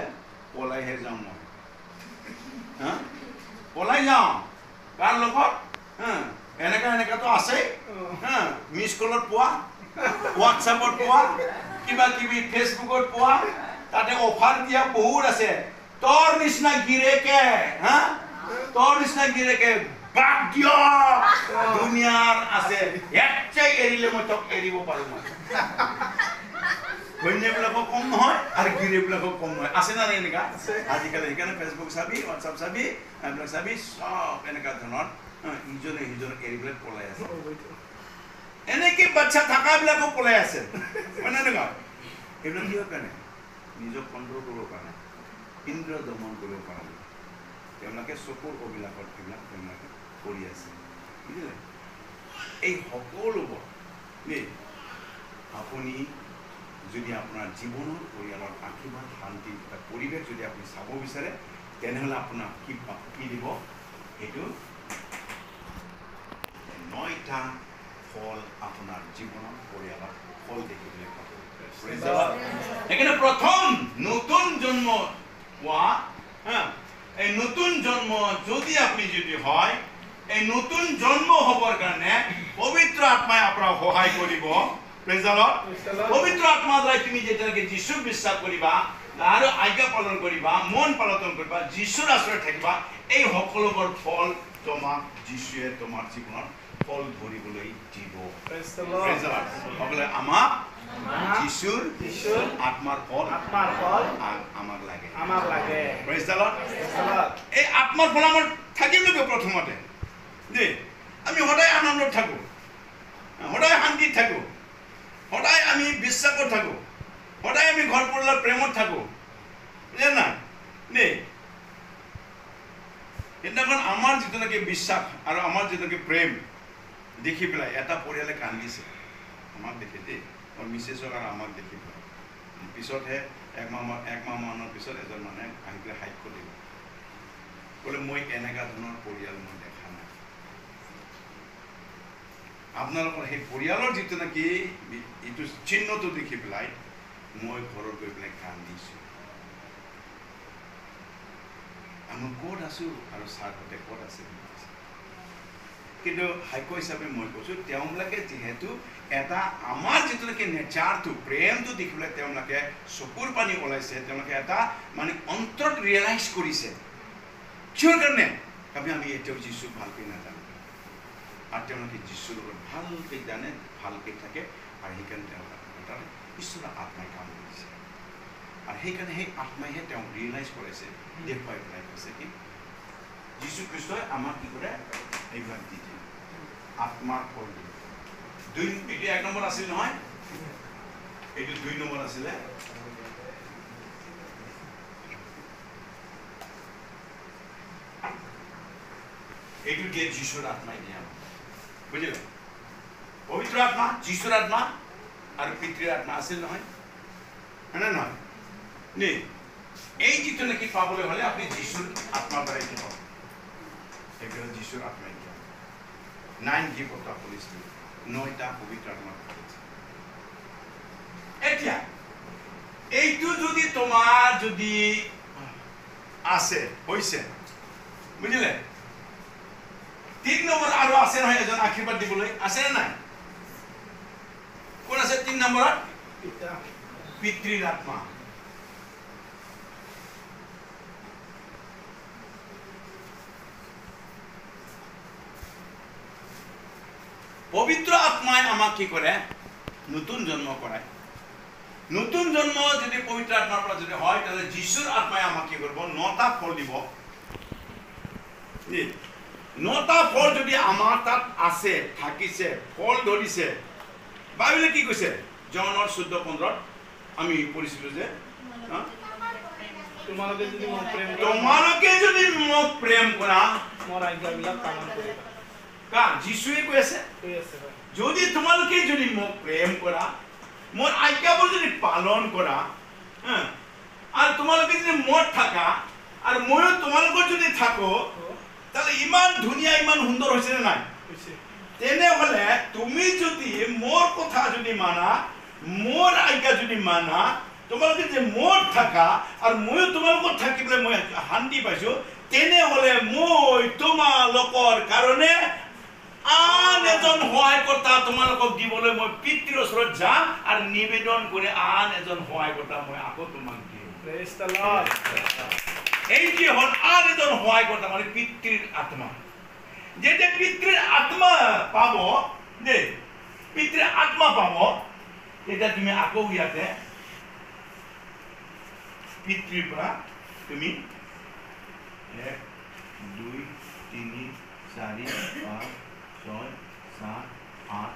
পলাইহে যাওঁ মই পলাই যাওঁ কাৰ লগত এনেকাতো আছেই মিছ কলত পোৱা হোৱাটছএপত পোৱা কিবা কিবি ফেচবুকত পোৱা তাতে অফাৰ দিয়া বহুত আছে তোৰ নিচিনা গিৰেকে তোৰ নিচিনা গিৰেকে ভাগ্য দুনিয়াৰ আছে এটাই এৰিলে মই তোক এৰিব পাৰো মই ঘৈণীয়েকবিলাকক কম নহয় আৰু গিৰিবিলাকক কম নহয় আছে না এনেকা আজিকালি সেইকাৰণে ফেচবুক চাবি হোৱাটছআপ চাবি এইবিলাক চাবি চব এনেকা ধৰণৰ ইজনে সিজনক এৰি পেলাই পলাই আছে এনেকে বাচ্চা থাকাবিলাকো পলাই আছে মানে এনেকুৱা এইবিলাক কিহৰ কাৰণে নিজক কণ্ট্ৰল কৰিবৰ কাৰণে ইন্দ্ৰ দমন কৰিব কাৰণে তেওঁলোকে চকুৰ অবিলাকত এইবিলাক তেওঁলোকে কৰি আছে বুজিলে এই সকলোবোৰ দেই আপুনি যদি আপোনাৰ জীৱনৰ পৰিয়ালৰ আশীৰ্বাদ শান্তি এটা পৰিৱেশ যদি আপুনি চাব বিচাৰে তেনেহ'লে আপোনাক কি দিব এইটো 9টা ফল আপোনাৰ জীৱনৰ পৰিয়ালৰ ফল দেখিবলৈ পাব সেইকাৰণে প্ৰথম নতুন জন্ম হোৱা এই নতুন জন্ম যদি আপনি যদি হয় এই নতুন জন্ম হবৰ কাৰণে পবিত্ৰ আত্মাই আপোনাক সহায় কৰিব প্ৰেজ দ্য লৰ্ড পবিত্ৰ আত্মাৰ দ্বাৰা তুমি যেতিয়ালৈকে যীশুক বিশ্বাস কৰিবা আৰু আজ্ঞা পালন কৰিবা মন পালন কৰিবা যীশুৰ আশ্ৰয়ত থাকিবা এই সকলোবোৰ ফল তোমাক যীশুৱে তোমাৰ জীৱনত ফল ধৰিবলৈ দিব প্ৰেজ দ্য লৰ্ড সকলোৱে আমাক যীশুৰ আত্মাৰ ফল আমাক লাগে প্ৰেজ দ্য লৰ্ড এই আত্মাৰ ফল আমাৰ থাকিব প্ৰথমতে দেই আমি সদায় আনন্দত থাকো সদায় শান্তিত থাকো সদায় আমি বিশ্বাসত থাকো সদায় আমি ঘৰ পৰিয়ালৰ প্ৰেমত থাকো বুজিলে নাই দেই সেইদিনাখন আমাৰ যিটো নেকি বিশ্বাস আৰু আমাৰ যিটো নেকি প্ৰেম দেখি পেলাই এটা পৰিয়ালে কান্দিছে আমাক দেখি দেই মোৰ মিছেছক আৰু আমাক দেখি পেলাই পিছতহে এক মাহ মানৰ পিছত এজন মানুহে আহি পেলাই সাক্ষ্য দিব বোলে মই এনেকুৱা ধৰণৰ পৰিয়াল মই দেখা নাই আপোনালোকৰ সেই পৰিয়ালৰ যিটো নেকি এইটো চিহ্নটো দেখি পেলাই মই ঘৰত গৈ পেলাই কান্দিছোঁ আমি ক'ত আছো আৰু ছাৰহঁতে ক'ত আছে কিন্তু সাক্ষ্য হিচাপে মই কৈছোঁ তেওঁবিলাকে যিহেতু এটা আমাৰ যিটো নেকি নেচাৰটো প্ৰেমটো দেখি পেলাই তেওঁলোকে চকুৰ পানী ওলাইছে তেওঁলোকে এটা মানে অন্তৰত ৰিয়েলাইজ কৰিছে কিহৰ কাৰণে আমি এতিয়াও যীশুক ভালকৈ নাজানো আৰু তেওঁলোকে যীশুৰ লগত ভালকৈ জানে ভালকৈ থাকে আৰু সেইকাৰণে তেওঁলোকে ঈশ্বৰৰ আত্মাই কাম কৰিছে আৰু সেইকাৰণে সেই আত্মাইহে তেওঁক ৰিয়েলাইজ কৰিছে দেখুৱাই পেলাই কৈছে কি যীশু খ্ৰীষ্টই আমাক কি কৰে এইবিলাক দি দিয়ে আত্মাৰ ফল দিয়ে এইটো 1 নম্বৰ আছিল নহয় এইটো 2 নম্বৰ আছিলে এইটো দিয়ে যীশুৰ আত্মাই দিয়ে বুজিলে পবিত্ৰ আত্মা যীশুৰ আত্মা আৰু পিতৃৰ আত্মা আছিল নহয় হয়নে নহয় নে এই যিটো নেকি পাবলৈ হ'লে আপুনি যীশুৰ আত্মাৰ দ্বাৰাই দিব সেইকাৰণে যীশুৰ আত্মাই দিয়া 9 gift of the Holy Spirit 9টা পবিত্ৰ আত্মা এতিয়া এইটো যদি তোমাৰ যদি আছে হৈছে বুজিলে 3 নম্বৰ আৰু আছে নহয় এজন আশীৰ্বাদ দিবলৈ আছে নে নাই কোন আছে 3 নম্বৰত পিতৃৰ আত্মা পবিত্ৰ আত্মাই আমাক কি কৰে নতুন জন্ম কৰায় নতুন জন্ম যদি পবিত্ৰ আত্মাৰ পৰা যদি হয় তাহলে যীশুৰ আত্মাই আমাক কি কৰিব 9টা ফল দিব 9টা ফল যদি আমাৰ তাত আছে থাকিছে ফল ধৰিছে বাইবেলে কি কৈছে জনৰ 14:15 আমি পঢ়িছিলো যে তোমালোকে যদি মোক প্ৰেম কৰা মোৰ আজ্ঞাবিলাক পালন কৰিবা কা যীশুৱে কৈ আছে যদি তোমালোকে যদি মোক প্ৰেম কৰা মোৰ আজ্ঞাবোৰ যদি পালন কৰা আৰু তোমালোকে যদি মোৰ থাকা আৰু ময়ো তোমালোকৰ যদি থাকো তাহলে ইমান ধুনীয়া ইমান সুন্দৰ হৈছে নে নাই তেনেহলে তুমি যদি মোৰ কথা যদি মানা মোৰ আজ্ঞা যদি মানা তোমালোকে যে মোৰ থাকা আৰু ময়ো তোমালোকৰ থাকি পেলাই মই শান্তি পাইছো তেনেহলে মই তোমালোকৰ কাৰণে আন এজন সহায়কৰ্তা তোমালোকক দিবলৈ মই পিতৃৰ ওচৰত যাম আৰু নিবেদন কৰি আন এজন সহায়কৰ্তা মই আকৌ তোমাক দিম praise the lord eighty hall R এজন সহায় কৰ্তা মানে পিতৃৰ আত্মা যেতিয়া পিতৃৰ আত্মা পাব দে পিতৃৰ আত্মা পাব তেতিয়া তুমি আকৌ ইয়াতে পিতৃৰ পৰা তুমি 1 2 3 4 5 6 7 8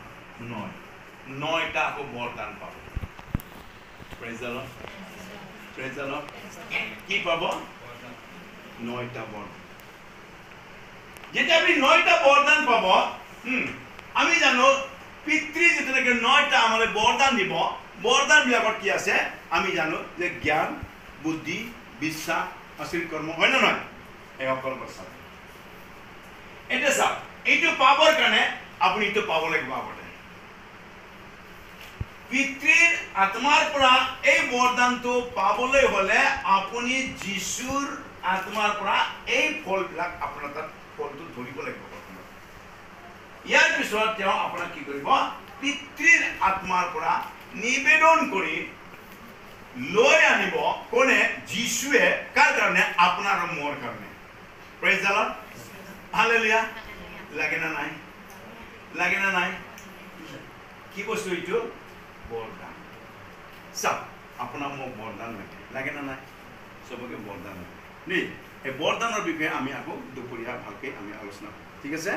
9 9টা আকৌ বৰদান পাব praise the lord praise the lord কি পাব 9টা বৰদান যেতিয়া আমি 9টা বৰদান পাব আমি জানো পিতৃ যেনেকৈ 9টা আমালৈ বৰদান দিব বৰদান বিলাকত কি আছে আমি জানো যে জ্ঞান বুদ্ধি বিশ্বাস অশ্লীল কৰ্ম হয় না নহয় এই সকল কথা এটা চাওক এইটো পাবৰ কাৰণে আপুনি এইটো পাব লাগিব আগতে পিতৃৰ আত্মাৰ পৰা এই বৰদানটো পাবলৈ হলে আপুনি যীশুৰ আত্মাৰ পৰা এই ফলবিলাক আপোনাৰ তাত ফলটো ধৰিব লাগিব ইয়াৰ পিছত তেওঁ আপোনাক কি কৰিব পিতৃৰ আত্মাৰ পৰা নিবেদন কৰি লৈ আনিব কোনে যীশুৱে কাৰ কাৰণে আপোনাৰ আৰু মোৰ কাৰণে প্ৰেজ দ্য লৰ্ড হালেলুয়া লাগে না নাই কি বস্তু এইটো বৰদান চাওক আপোনাৰ মোক বৰদান লাগে না নাই চবকে বৰদান লাগে দেই এই বৰদানৰ বিষয়ে আমি আকৌ দুপৰীয়া ভালকৈ আমি আলোচনা কৰিম ঠিক আছে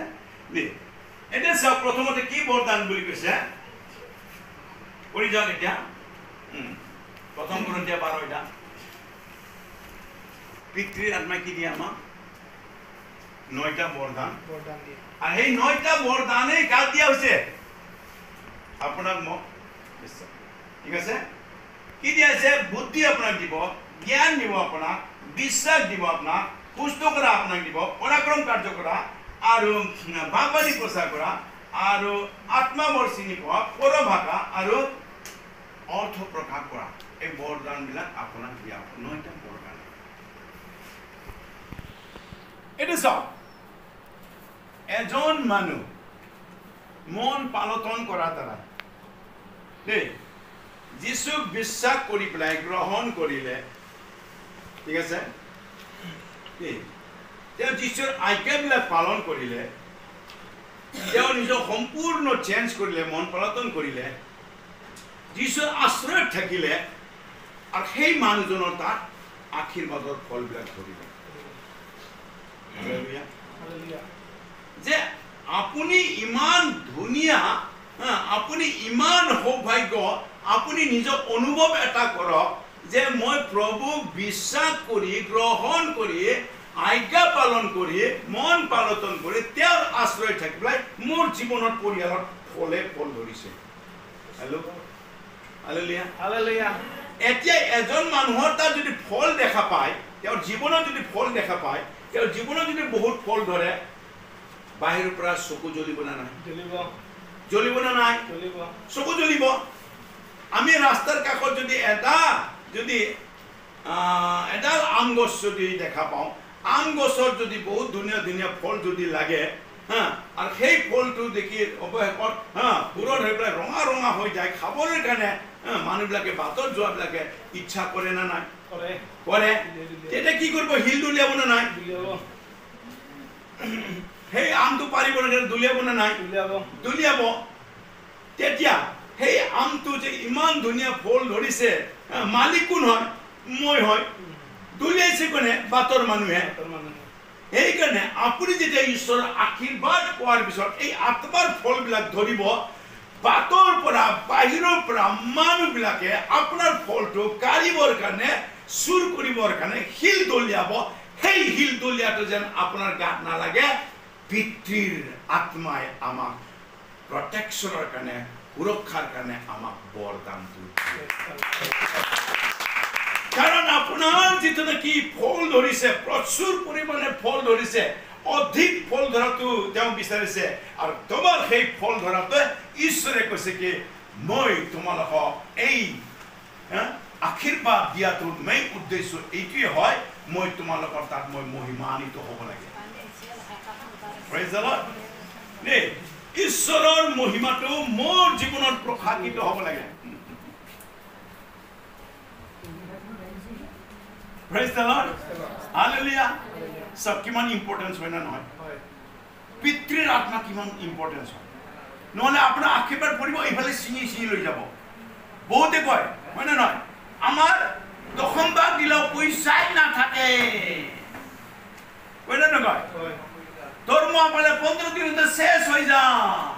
দেই এতিয়া চাওক প্ৰথমতে কি বৰদান বুলি কৈছে কৰি যাওক এতিয়া প্ৰথম Corinthians 12 পিতৃৰ আত্মাই কি দিয়ে আমাক 9টা বৰদান দিয়ে আৰু এই 9টা বৰদানেই কাক দিয়া হৈছে আপোনাক মোক ঠিক আছে কি দিয়া আছে বুদ্ধি আপোনাক দিব জ্ঞান দিব আপোনাক বিশ্বাস দিব আপোনাক সুস্থ কৰা আপোনাক দিব পৰাক্ৰম কাৰ্য কৰা আৰু ভাৱবাদী প্ৰচাৰ কৰা আৰু আত্মাবৰ চিনি পোৱা পৰভাষা আৰু অৰ্থ প্ৰকাশ কৰা এই বৰদানবিলাক আপোনাক দিয়া 9টা বৰদান এটা চাওক এজন মানুহ মন পালন কৰাৰ দ্বাৰা দেই যীশুক বিশ্বাস কৰি পেলাই গ্ৰহণ কৰিলে ঠিক আছে তেওঁ যীশুৰ আজ্ঞাবিলাক পালন কৰিলে তেওঁ নিজৰ সম্পূৰ্ণ চেঞ্জ কৰিলে মন পালন কৰিলে যীশুৰ আশ্ৰয়ত থাকিলে আৰু সেই মানুহজনৰ তাত আশীৰ্বাদৰ ফলবিলাক ধৰিলে যে আপুনি ইমান ধুনীয়া আপুনি ইমান সৌভাগ্য আপুনি নিজৰ অনুভৱ এটা কৰক যে মই প্ৰভুক বিশ্বাস কৰি গ্ৰহণ কৰি আজ্ঞা পালন কৰি মন পালন কৰি তেওঁৰ আশ্ৰয় থাকি পেলাই মোৰ জীৱনত পৰিয়ালত ফল ধৰিছে হালেলুয়া এতিয়া এজন মানুহৰ তাত যদি ফল দেখা পায় তেওঁৰ জীৱনত যদি ফল দেখা পায় তেওঁৰ জীৱনত যদি বহুত ফল ধৰে বাহিৰৰ পৰা চকু জ্বলিব না নাই জ্বলিব না নাই চকু জ্বলিব আমি ৰাস্তাৰ কাষত যদি এডাল আম গছ যদি দেখা পাওঁ আম গছৰ যদি বহুত ধুনীয়া ধুনীয়া ফল যদি লাগে আৰু সেই ফলটো দেখি অৱশেষত পুৰণ হৈ পেলাই ৰঙা ৰঙা হৈ যায় খাবলৈ কাৰণে মানুহবিলাকে বাটত যোৱাবিলাকে ইচ্ছা কৰে না নাই কৰে তেতিয়া কি কৰিব শিল দলিয়াব না নাই সেই আমটো পাৰিব দলিয়াব না নাই দলিয়াব তেতিয়া সেই আমটো যে ইমান ধুনীয়া ফল ধৰিছে মালিক কোন হয় মই হয় দলিয়াইছে কোনে বাটৰ মানুহে সেইকাৰণে আপুনি যেতিয়া ঈশ্বৰৰ আশীৰ্বাদ পোৱাৰ পিছত এই আত্মাৰ ফলবিলাক ধৰিব বাটৰ পৰা বাহিৰৰ পৰা মানুহবিলাকে আপোনাৰ ফলটো কাঢ়িবৰ কাৰণে চুৰ কৰিবৰ কাৰণে শিল দলিয়াব সেই শিল দলিয়াটো যেন আপোনাৰ গাত নালাগে পিতৃৰ আত্মাই আমাক প্ৰটেকশ্যনৰ কাৰণে সুৰক্ষাৰ কাৰণে আমাক বৰদানটো কাৰণ আপোনাৰ যিটো নেকি ফল ধৰিছে প্ৰচুৰ পৰিমাণে ফল ধৰিছে অধিক ফল ধৰাটো তেওঁ বিচাৰিছে আৰু তোমাৰ সেই ফল ধৰাটোৱে ঈশ্বৰে কৈছে কি মই তোমালোকক এই আশীৰ্বাদ দিয়াটোৰ মেইন উদ্দেশ্য এইটোৱে হয় মই তোমালোকৰ তাত মই মহিমান্বিত হ'ব লাগে প্ৰেজ দ্য লৰ্ড দেই ঈশ্বৰৰ মহিমাটো মোৰ জীৱনত প্ৰকাশিত হ'ব লাগে প্ৰেজ দ্য লৰ্ড হালেলুয়া সব কিমান ইম্পৰ্টেন্স হয় না নহয় পিতৃৰ আত্মা কিমান ইম্পৰ্টেন্স হয় নহলে আপোনাৰ আশীৰ্বাদ পৰিব এইফালে চিঙি লৈ যাব বহুতে কয় হয় না নহয় আমাৰ দশম ভাগ দিলেও পইচাই নাথাকে হয় না নহয় ধৰ্ম পালে 15 দিনতে শেষ হৈ যায়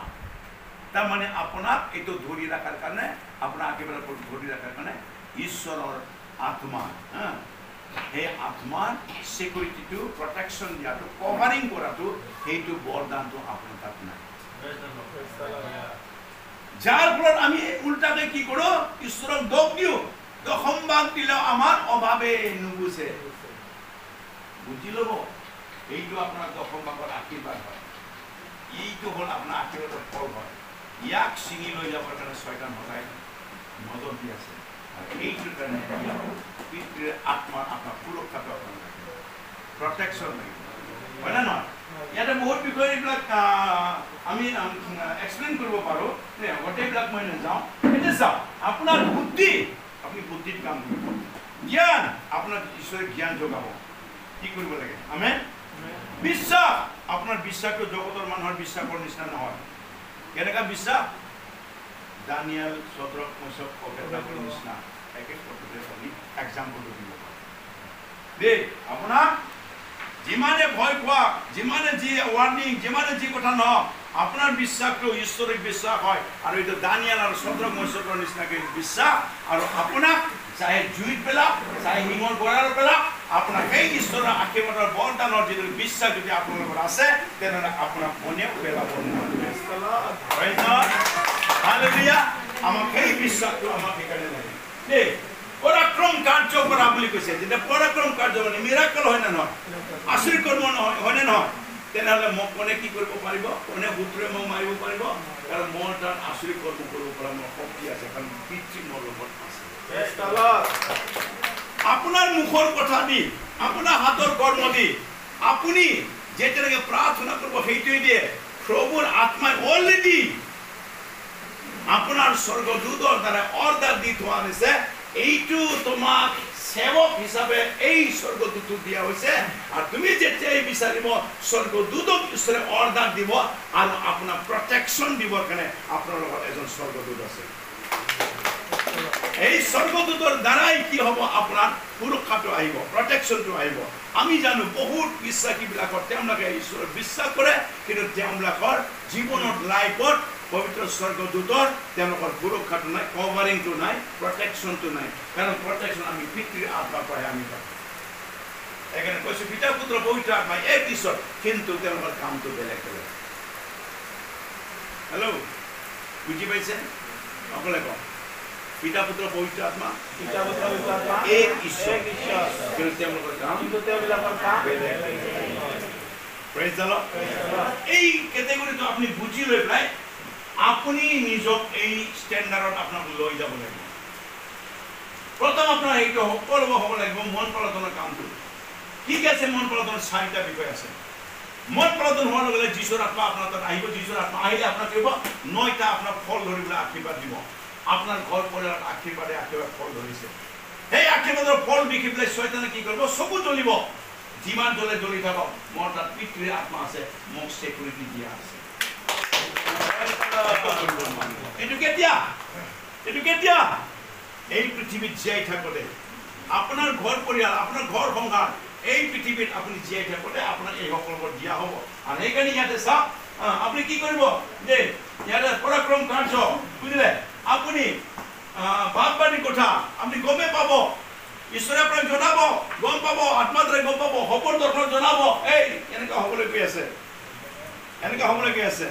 তাৰ মানে আপোনাক এইটো ধৰি ৰাখাৰ কাৰণে আপোনাৰ আশীৰ্বাদ ধৰি ৰাখাৰ কাৰণে ঈশ্বৰৰ আত্মা এই আত্মাৰ সিকিউৰিটিটো প্ৰটেকশ্যন দিয়াটো কভাৰিং কৰাটো সেইটো বৰদানটো আপোনাৰ তাত নাই যাৰ ফলত আমি উল্টাকে কি কৰো ঈশ্বৰক দোষ দিও দশম ভাগ দিলেও আমাৰ অভাৱে নুবুজে বুজি ল'ব এইটো আপোনাৰ দশম ভাগৰ আশীৰ্বাদ হয় এইটো হ'ল আপোনাৰ আশীৰ্বাদৰ ফল হয় ইয়াক ছিঙি লৈ যাবৰ কাৰণে শয়তান সদায় মদত দি আছে এইটোৰ কাৰণে পিতৃৰ আত্মাৰ আপোনাৰ সুৰক্ষাটো আপোনাৰ লাগিব প্ৰটেকশ্যন লাগিব হয় না নহয় ইয়াতে বহুত বিষয় এইবিলাক আমি এক্সপ্লেইন কৰিব পাৰোঁ গোটেইবিলাক মই নাযাওঁ এতিয়া চাওক আপোনাৰ বুদ্ধি আপুনি বুদ্ধিত কাম কৰিব জ্ঞান আপোনাক ঈশ্বৰে জ্ঞান যোগাব কি কৰিব লাগে আমেন বিশ্বাস আপোনাৰ বিশ্বাসটো জগতৰ মানুহৰ বিশ্বাসৰ নিচিনা নহয় কেনেকুৱা বিশ্বাস দানিয়েল সদৰক মৈচক অভেদনাগৰ নিচিনা এক পদ্ধতিৰে আপুনি এক্সাম্পলটো দিব পাৰে দেই আপোনাক যিমানে ভয় খোৱা যিমানে যি ৱাৰ্নিং যিমানে যি কথা নহওক আপোনাৰ বিশ্বাসটো ঈশ্বৰিক বিশ্বাস হয় আৰু এইটো দানিয়েল আৰু সদৰক মৈচকৰ নিচিনাকৈ বিশ্বাস আৰু আপোনাক চাহে জুইত পেলাওক চাহে হিঙৰ গড়াৰত পেলাওক আপোনাক সেই ঈশ্বৰৰ আশীৰ্বাদৰ বৰদানৰ যিটো বিশ্বাস যদি আপোনাৰ লগত আছে তেনেহ'লে আপোনাক কোনেও পেলাব নোৱাৰে হালেলুয়া আমাক সেই বিশ্বাসটো আমাক সেইকাৰণে লাগে দেই পৰাক্ৰম কাৰ্য কৰা বুলি কৈছে যেতিয়া পৰাক্ৰম কাৰ্য মানে মিৰাকল হয় নে নহয় আচৰিত কৰ্ম নহয় হয়নে নহয় তেনেহ'লে মোক কোনে কি কৰিব পাৰিব কোনে শত্ৰুৱে মোক মাৰিব পাৰিব কাৰণ মোৰ তাত আচৰিত কৰ্ম কৰিব পৰা মোৰ শক্তি আছে কাৰণ পিতৃ মোৰ লগত আছে আপোনাৰ মুখৰ কথা দি আপোনাৰ হাতৰ কৰ্ম দি আপুনি যেতিয়ালৈকে প্ৰাৰ্থনা কৰিব সেইটোৱে দিয়ে প্ৰভুৰ আত্মাই অলৰেডি আপোনাৰ স্বৰ্গদূতৰ দ্বাৰা অৰ্ডাৰ দি থোৱা হৈছে এইটো তোমাক সেৱক হিচাপে এই স্বৰ্গদূতটো দিয়া হৈছে আৰু তুমি যেতিয়াই বিচাৰিব স্বৰ্গদূতক ঈশ্বৰে অৰ্ডাৰ দিব আৰু আপোনাক প্ৰটেকশ্যন দিবৰ কাৰণে আপোনাৰ লগত এজন স্বৰ্গদূত আছে এই স্বৰ্গদূতৰ দ্বাৰাই কি হ'ব আপোনাৰ সুৰক্ষাটো আহিব প্ৰটেকশ্যনটো আহিব আমি জানো বহুত বিশ্বাসীবিলাকৰ তেওঁলোকে ঈশ্বৰক বিশ্বাস কৰে কিন্তু তেওঁলোকৰ জীৱনত লাইফত পবিত্ৰ স্বৰ্গদূতৰ তেওঁলোকৰ সুৰক্ষাটো নাই কভাৰিংটো নাই প্ৰটেকশ্যনটো নাই কাৰণ প্ৰটেকশ্যন আমি পিতৃৰ আত্মাৰ পৰাই আমি পাওঁ সেইকাৰণে কৈছোঁ পিতা পুত্ৰ পবিত্ৰ আত্মা এক ঈশ্বৰ কিন্তু তেওঁলোকৰ কামটো বেলেগ বেলেগ হেল্ল' বুজি পাইছে অকলে কওক পিতা পুত্ৰ পবিত্ৰ আত্মা এক ঈশ্বৰ কিন্তু তেওঁলোকৰ কাম বেলেগ প্ৰেজ দ্য লৰ্ড এই কেটেগৰীটো আপুনি বুজি লৈ পেলাই আপুনি নিজক এই ষ্টেণ্ডাৰ্ডত আপোনাক লৈ যাব লাগিব প্ৰথম আপোনাৰ এইটো সকলো হ'ব লাগিব মন পলাতনৰ কামটো ঠিক আছে মন পলাতনৰ 4টা বিষয় আছে মন পলাতন হোৱাৰ লগে লগে যীশুৰ আত্মা আপোনাৰ তাত আহিব যীশুৰ আত্মা আহিলে আপোনাক কি হ'ব 9টা আপোনাৰ ফল ধৰিবলৈ আশীৰ্বাদ দিব আপোনাৰ ঘৰ পৰিয়ালত আশীৰ্বাদে আশীৰ্বাদ ফল ধৰিছে সেই আশীৰ্বাদৰ ফল দেখি পেলাই শয়তানে কি কৰিব চকু জ্বলিব যিমান জ্বলে জ্বলি থাকক মোৰ তাত পিতৃৰ আত্মা আছে মোক সিকিউৰিটি দিয়া আছে এইটো কেতিয়া এই পৃথিৱীত জীয়াই থাকোঁতে আপোনাৰ ঘৰ পৰিয়াল আপোনাৰ ঘৰ সংসাৰ এই পৃথিৱীত আপুনি জীয়াই থাকোঁতে আপোনাক এই সকলোবোৰ দিয়া হ'ব আৰু সেইকাৰণে ইয়াতে চাওক আপুনি কি কৰিব যে ইয়াতে পৰাক্ৰম কাৰ্য বুজিলে আপুনি ভাৱবাদী কথা আপুনি গমেই পাব ঈশ্বৰে আপোনাক জনাব গম পাব আত্মাদ্বাৰাই গম পাব সপোন দৰ্শন জনাব এই এনেকুৱা হ'বলৈ গৈ আছে এনেকুৱা হ'বলৈ গৈ আছে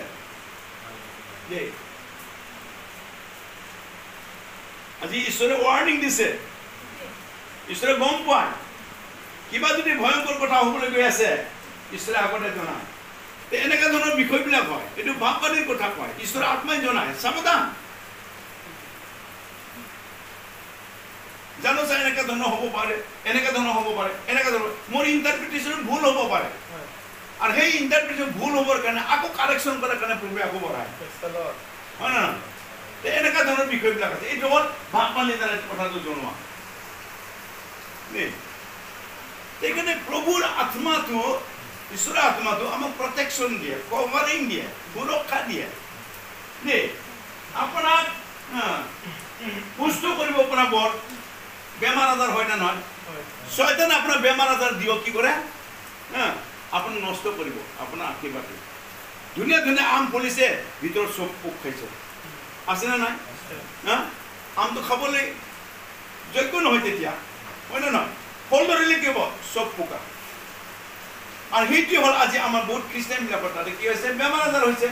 দেই আজি ঈশ্বৰে ৱাৰ্নিং দিছে ঈশ্বৰে গম পায় কিবা যদি ভয়ংকৰ কথা হ'বলৈ গৈ আছে ঈশ্বৰে আগতে জনায় এনেকুৱা ধৰণৰ বিষয়বিলাক হয় এইটো ভাৱবাদীৰ কথা কয় ঈশ্বৰে আত্মাই জনায় সাৱধান জানো চাই এনেকুৱা ধৰণৰ হ'ব পাৰে এনেকুৱা ধৰণৰ হ'ব পাৰে এনেকুৱা ধৰণৰ মোৰ ইণ্টাৰপ্ৰিটেশ্যন ভুল হ'ব পাৰে আৰু সেই ইণ্টাৰপ্ৰিটেশ্যন ভুল হ'বৰ কাৰণে আকৌ কাৰেকশ্যন কৰাৰ কাৰণে প্ৰভুৱে আকৌ বঢ়ায় হয় না এনেকুৱা ধৰণৰ বিষয়বিলাক আছে এইটো হ'ল ভাৱবাদীৰ দ্বাৰা কথাটো জনোৱা দেই সেইকাৰণে প্ৰভুৰ আত্মাটো ঈশ্বৰৰ আত্মাটো আমাক প্ৰটেকশ্যন দিয়ে, কভাৰিং দিয়ে, সুৰক্ষা দিয়ে দেই। আপোনাক সুস্থ কৰিব পৰা বৰ বেমাৰ আজাৰ হয় না নহয়? শয়তানে আপোনাৰ বেমাৰ আজাৰ দিয়ক কি কৰে, আপুনি নষ্ট কৰিব আপোনাৰ আশীৰ্বাদটো। ধুনীয়া ধুনীয়া আম ফলিছে, ভিতৰত চব পোক খাইছে, আছে না নাই? আমটো খাবলৈ যোগ্য নহয় তেতিয়া, হয় না নহয়? ফল ধৰিলে কি হ'ব? চব পোকা। আৰু সেইটোৱে হ'ল আজি আমাৰ বহুত খ্ৰীষ্টানবিলাকৰ তাতে কি হৈছে, বেমাৰ আজাৰ হৈছে।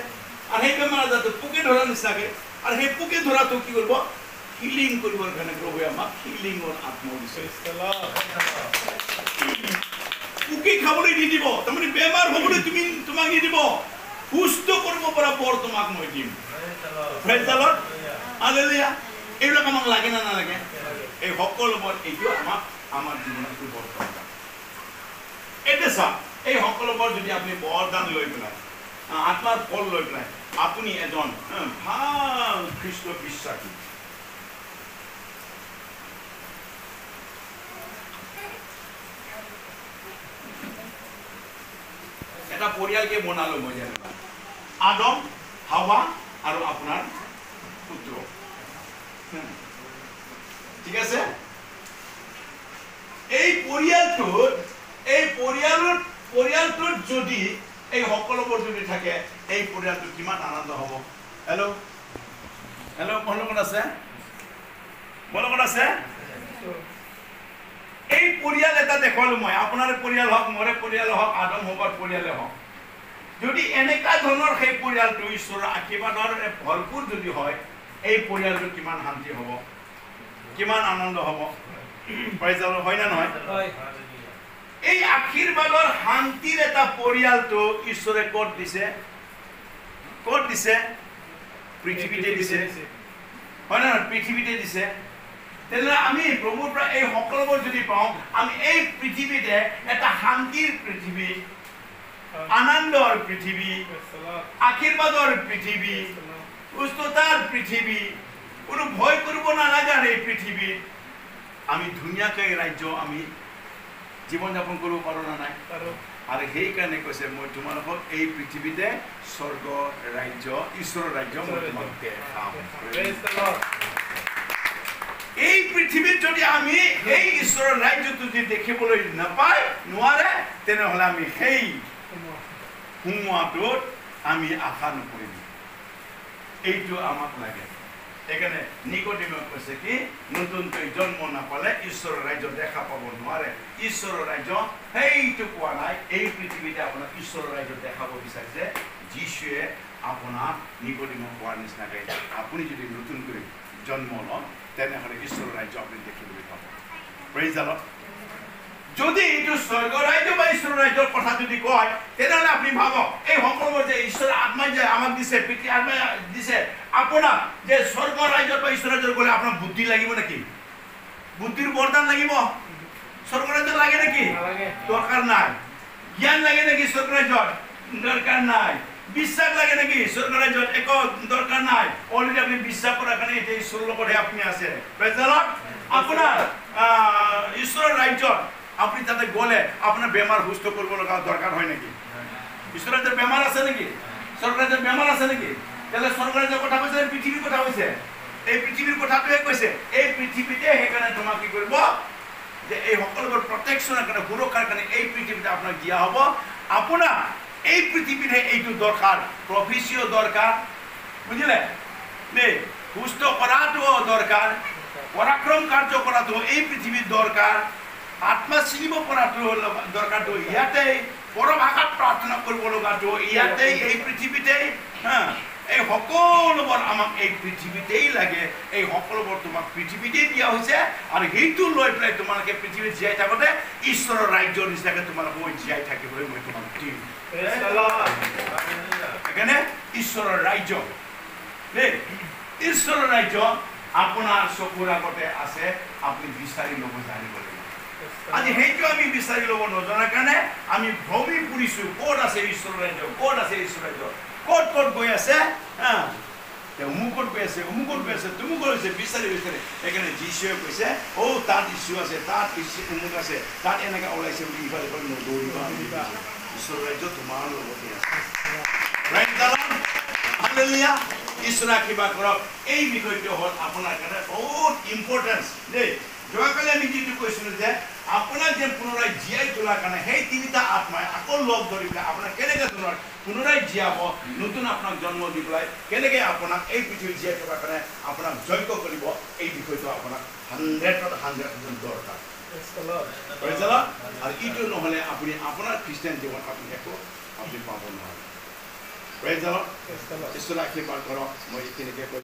আৰু সেই বেমাৰ আজাৰটো পোকে ধৰা নিচিনাকে, আৰু সেই পোকে ধৰাটো কি কৰিব, হিলিং কৰিবৰ কাৰণে প্ৰভুৱে আমাক হিলিঙৰ আত্মা দিছে। পোকে খাবলৈ নিদিব, তাৰমানে বেমাৰ হ'বলৈ তোমাক নিদিব, সুস্থ কৰিব পৰা বৰ তোমাক মই দিম। Praise the lord, hallelujah. এইবিলাক আমাক লাগে না নালাগে? এই সকলোবোৰ এইটো আমাক আমাৰ জীৱনত বৰ দৰকাৰ। এতিয়া চাওক, এই সকলোবোৰ যদি আপুনি বৰদান লৈ পেলাই, আত্মাৰ ফল লৈ পেলাই আপুনি এজন ভাল খ্ৰীষ্ট বিশ্বাসী, এটা পৰিয়ালকে বনালো মই যেনিবা, আদম, হাৱা আৰু আপোনাৰ পুত্ৰ, ঠিক আছে? এই পৰিয়ালটোত যদি এই সকলোবোৰ যদি থাকে, এই পৰিয়ালটো কিমান আনন্দ হ'ব। হেল্ল' হেল্ল', মোৰ লগত আছে? মোৰ লগত আছে? এই পৰিয়াল এটা দেখুৱালো মই, আপোনাৰ পৰিয়াল হওক, মোৰে পৰিয়াল হওক, আদম হবৰ পৰিয়ালে হওক, যদি এনেকুৱা ধৰণৰ সেই পৰিয়ালটো ঈশ্বৰৰ আশীৰ্বাদৰ ভৰপূৰ যদি হয়, এই পৰিয়ালটো কিমান শান্তি হ'ব, কিমান আনন্দ হ'ব। প্ৰেইজ দ্য লৰ্ড, হয় না নহয়? এই আশীৰ্বাদৰ শান্তিৰ এটা পৰিয়ালটো ঈশ্বৰে ক'ত দিছে? ক'ত দিছে? পৃথিৱীতে দিছে, হয় না নহয়? পৃথিৱীতে দিছে। তেনেহ'লে আমি প্ৰভুৰ পৰা এই সকলোবোৰ যদি পাওঁ, আমি এই পৃথিৱীতে এটা শান্তিৰ পৃথিৱী, আনন্দৰ পৃথিৱী, আশীৰ্বাদৰ পৃথিৱী, সুস্থতাৰ পৃথিৱী, কোনো ভয় কৰিব নালাগে। আৰু এই পৃথিৱীত আমি ধুনীয়াকৈ ৰাজ্য আমি জীৱন যাপন কৰিব পাৰোঁ না নাই? আৰু সেইকাৰণে কৈছে, মই তোমালোকক এই পৃথিৱীতে স্বৰ্গ ৰাজ্য, ঈশ্বৰৰ ৰাজ্য মই তোমাক দেখাম। এই পৃথিৱীত যদি আমি সেই ঈশ্বৰৰ ৰাজ্যটো যদি দেখিবলৈ নাপায় নোৱাৰে, তেনেহ'লে আমি সেই সোমোৱাটোত আমি আশা নকৰিম। এইটো আমাক লাগে। সেইকাৰণে নিকোডিমে কৈছে কি, নতুনকৈ জন্ম নাপালে ঈশ্বৰৰ ৰাজ্য দেখা পাব নোৱাৰে। ঈশ্বৰৰ ৰাজ্য সেইটো কোৱা নাই, এই পৃথিৱীতে আপোনাক ঈশ্বৰৰ ৰাজ্য দেখাব বিচাৰিছে যীশুৱে আপোনাক নিকোডিমক কোৱাৰ নিচিনাকৈ। আপুনি যদি নতুনকৈ জন্ম লয়, তেনেহ'লে ঈশ্বৰৰ ৰাজ্য আপুনি দেখিবলৈ পাব। Praise the lord. যদি এইটো স্বৰ্গ ৰাজ্য বা ঈশ্বৰৰ ৰাজ্যৰ কথা যদি কয়, তেনেহ'লে আপুনি ভাবক, এই সকলোবোৰ যে ঈশ্বৰৰ আত্মাই যে আমাক দিছে, পৃথিৱীৰ আত্মাই দিছে আপোনাক, যে স্বৰ্গ ৰাজ্যত বা ঈশ্বৰৰ ৰাজ্যত গ'লে আপোনাৰ বুদ্ধি লাগিব নেকি? বুদ্ধিৰ বৰদান লাগিব? স্বৰ্গ ৰাজ্যত লাগে নেকি? দৰকাৰ নাই। জ্ঞান লাগে নেকি স্বৰ্গ ৰাজ্যত? দৰকাৰ নাই। বিশ্বাস লাগে নেকি স্বৰ্গ ৰাজ্যত? একো দৰকাৰ নাই। অলৰেডি আপুনি বিশ্বাস কৰাৰ কাৰণে এতিয়া ঈশ্বৰৰ লগতহে আপুনি আছে। Praise the lord. আপোনাৰ ঈশ্বৰৰ ৰাজ্যত আপুনি তাতে গ'লে আপোনাৰ বেমাৰ সুস্থ কৰিব লগা দৰকাৰ হয় নেকি? ঈশ্বৰৰ ৰাজ্যত বেমাৰ আছে নেকি? স্বৰ্গ ৰাজ্যত বেমাৰ আছে নেকি? তেতিয়াহ'লে স্বৰ্গ ৰাজ্যৰ কথা কৈছে, পৃথিৱীৰ কথা কৈছে? এই পৃথিৱীৰ কথাটোৱে কৈছে। এই পৃথিৱীতে সেইকাৰণে তোমাক কি কৰিব, যে এই সকলোবোৰ প্ৰটেকশ্যনৰ কাৰণে, সুৰক্ষাৰ কাৰণে এই পৃথিৱীতে আপোনাক দিয়া হ'ব। আপোনাৰ এই পৃথিৱীতে এইটো দৰকাৰ, প্ৰফেচিও দৰকাৰ, বুজিলে দেই? সুস্থ কৰাটোও দৰকাৰ, পৰাক্ৰম কাৰ্য কৰাটো এই পৃথিৱীত দৰকাৰ, আত্মা চিনিব পৰাটো দৰকাৰটো ইয়াতেই, পৰভাষাত প্ৰাৰ্থনা কৰিব লগাটো ইয়াতেই, এই পৃথিৱীতেই। এই সকলোবোৰ আমাক এই পৃথিৱীতেই লাগে। এই সকলোবোৰ তোমাক পৃথিৱীতেই দিয়া হৈছে, আৰু সেইটো লৈ পেলাই তোমালোকে পৃথিৱীত জীয়াই থাকোঁতে ঈশ্বৰৰ ৰাজ্যৰ নিচিনাকৈ তোমালোক মই জীয়াই থাকিবলৈ মই তোমাক দিম। সেইকাৰণে ঈশ্বৰৰ ৰাজ্য দেই, ঈশ্বৰৰ ৰাজ্য আপোনাৰ চকুৰ আগতে আছে, আপুনি বিচাৰি ল'ব জানিব লাগিব। আজি সেইটো আমি বিচাৰি ল'ব নজনাৰ কাৰণে আমি ভ্ৰমি ফুৰিছোঁ, ক'ত আছে ঈশ্বৰৰ ৰাজ্য, ক'ত আছে ঈশ্বৰৰ ৰাজ্য, ক'ত ক'ত গৈ আছে। অমুক অমুকত গৈ আছে তুমুকত হৈছে বিচাৰি সেইকাৰণে যীশুৱে কৈছে তাত ইছ্যু আছে তাত অমুক আছে তাত এনেকৈ ওলাইছে বুলি ইফালে নদৌৰিবা ঈশ্বৰৰ ৰাজ্য তোমাৰ লগতে আছে হালেলুয়া ঈশ্বৰে আশীৰ্বাদ কৰক এই বিষয়টো হ'ল আপোনাৰ কাৰণে বহুত ইম্পৰ্টেঞ্চ দেই যোৱাকালি আমি যিটো কৈছিলোঁ যে আপোনাক যে পুনৰাই জীয়াই তোলাৰ কাৰণে সেই তিনিটা আত্মাই আকৌ লগ ধৰি পেলাই আপোনাক কেনেকৈ পুনৰাই জীয়াব নতুন আপোনাক জন্ম দি পেলাই কেনেকৈ আপোনাক এই পৃথিৱী জীয়াই থকাৰ কাৰণে আপোনাক যজ্ঞ কৰিব এই বিষয়টো আপোনাক 100% দৰকাৰ আৰু ইটো নহ'লে আপুনি আপোনাৰ খ্ৰীষ্টান জীৱন আপুনি একো আপুনি পাব নোৱাৰে ঈশ্বৰে আশীৰ্বাদ কৰক মই এইখিনিকে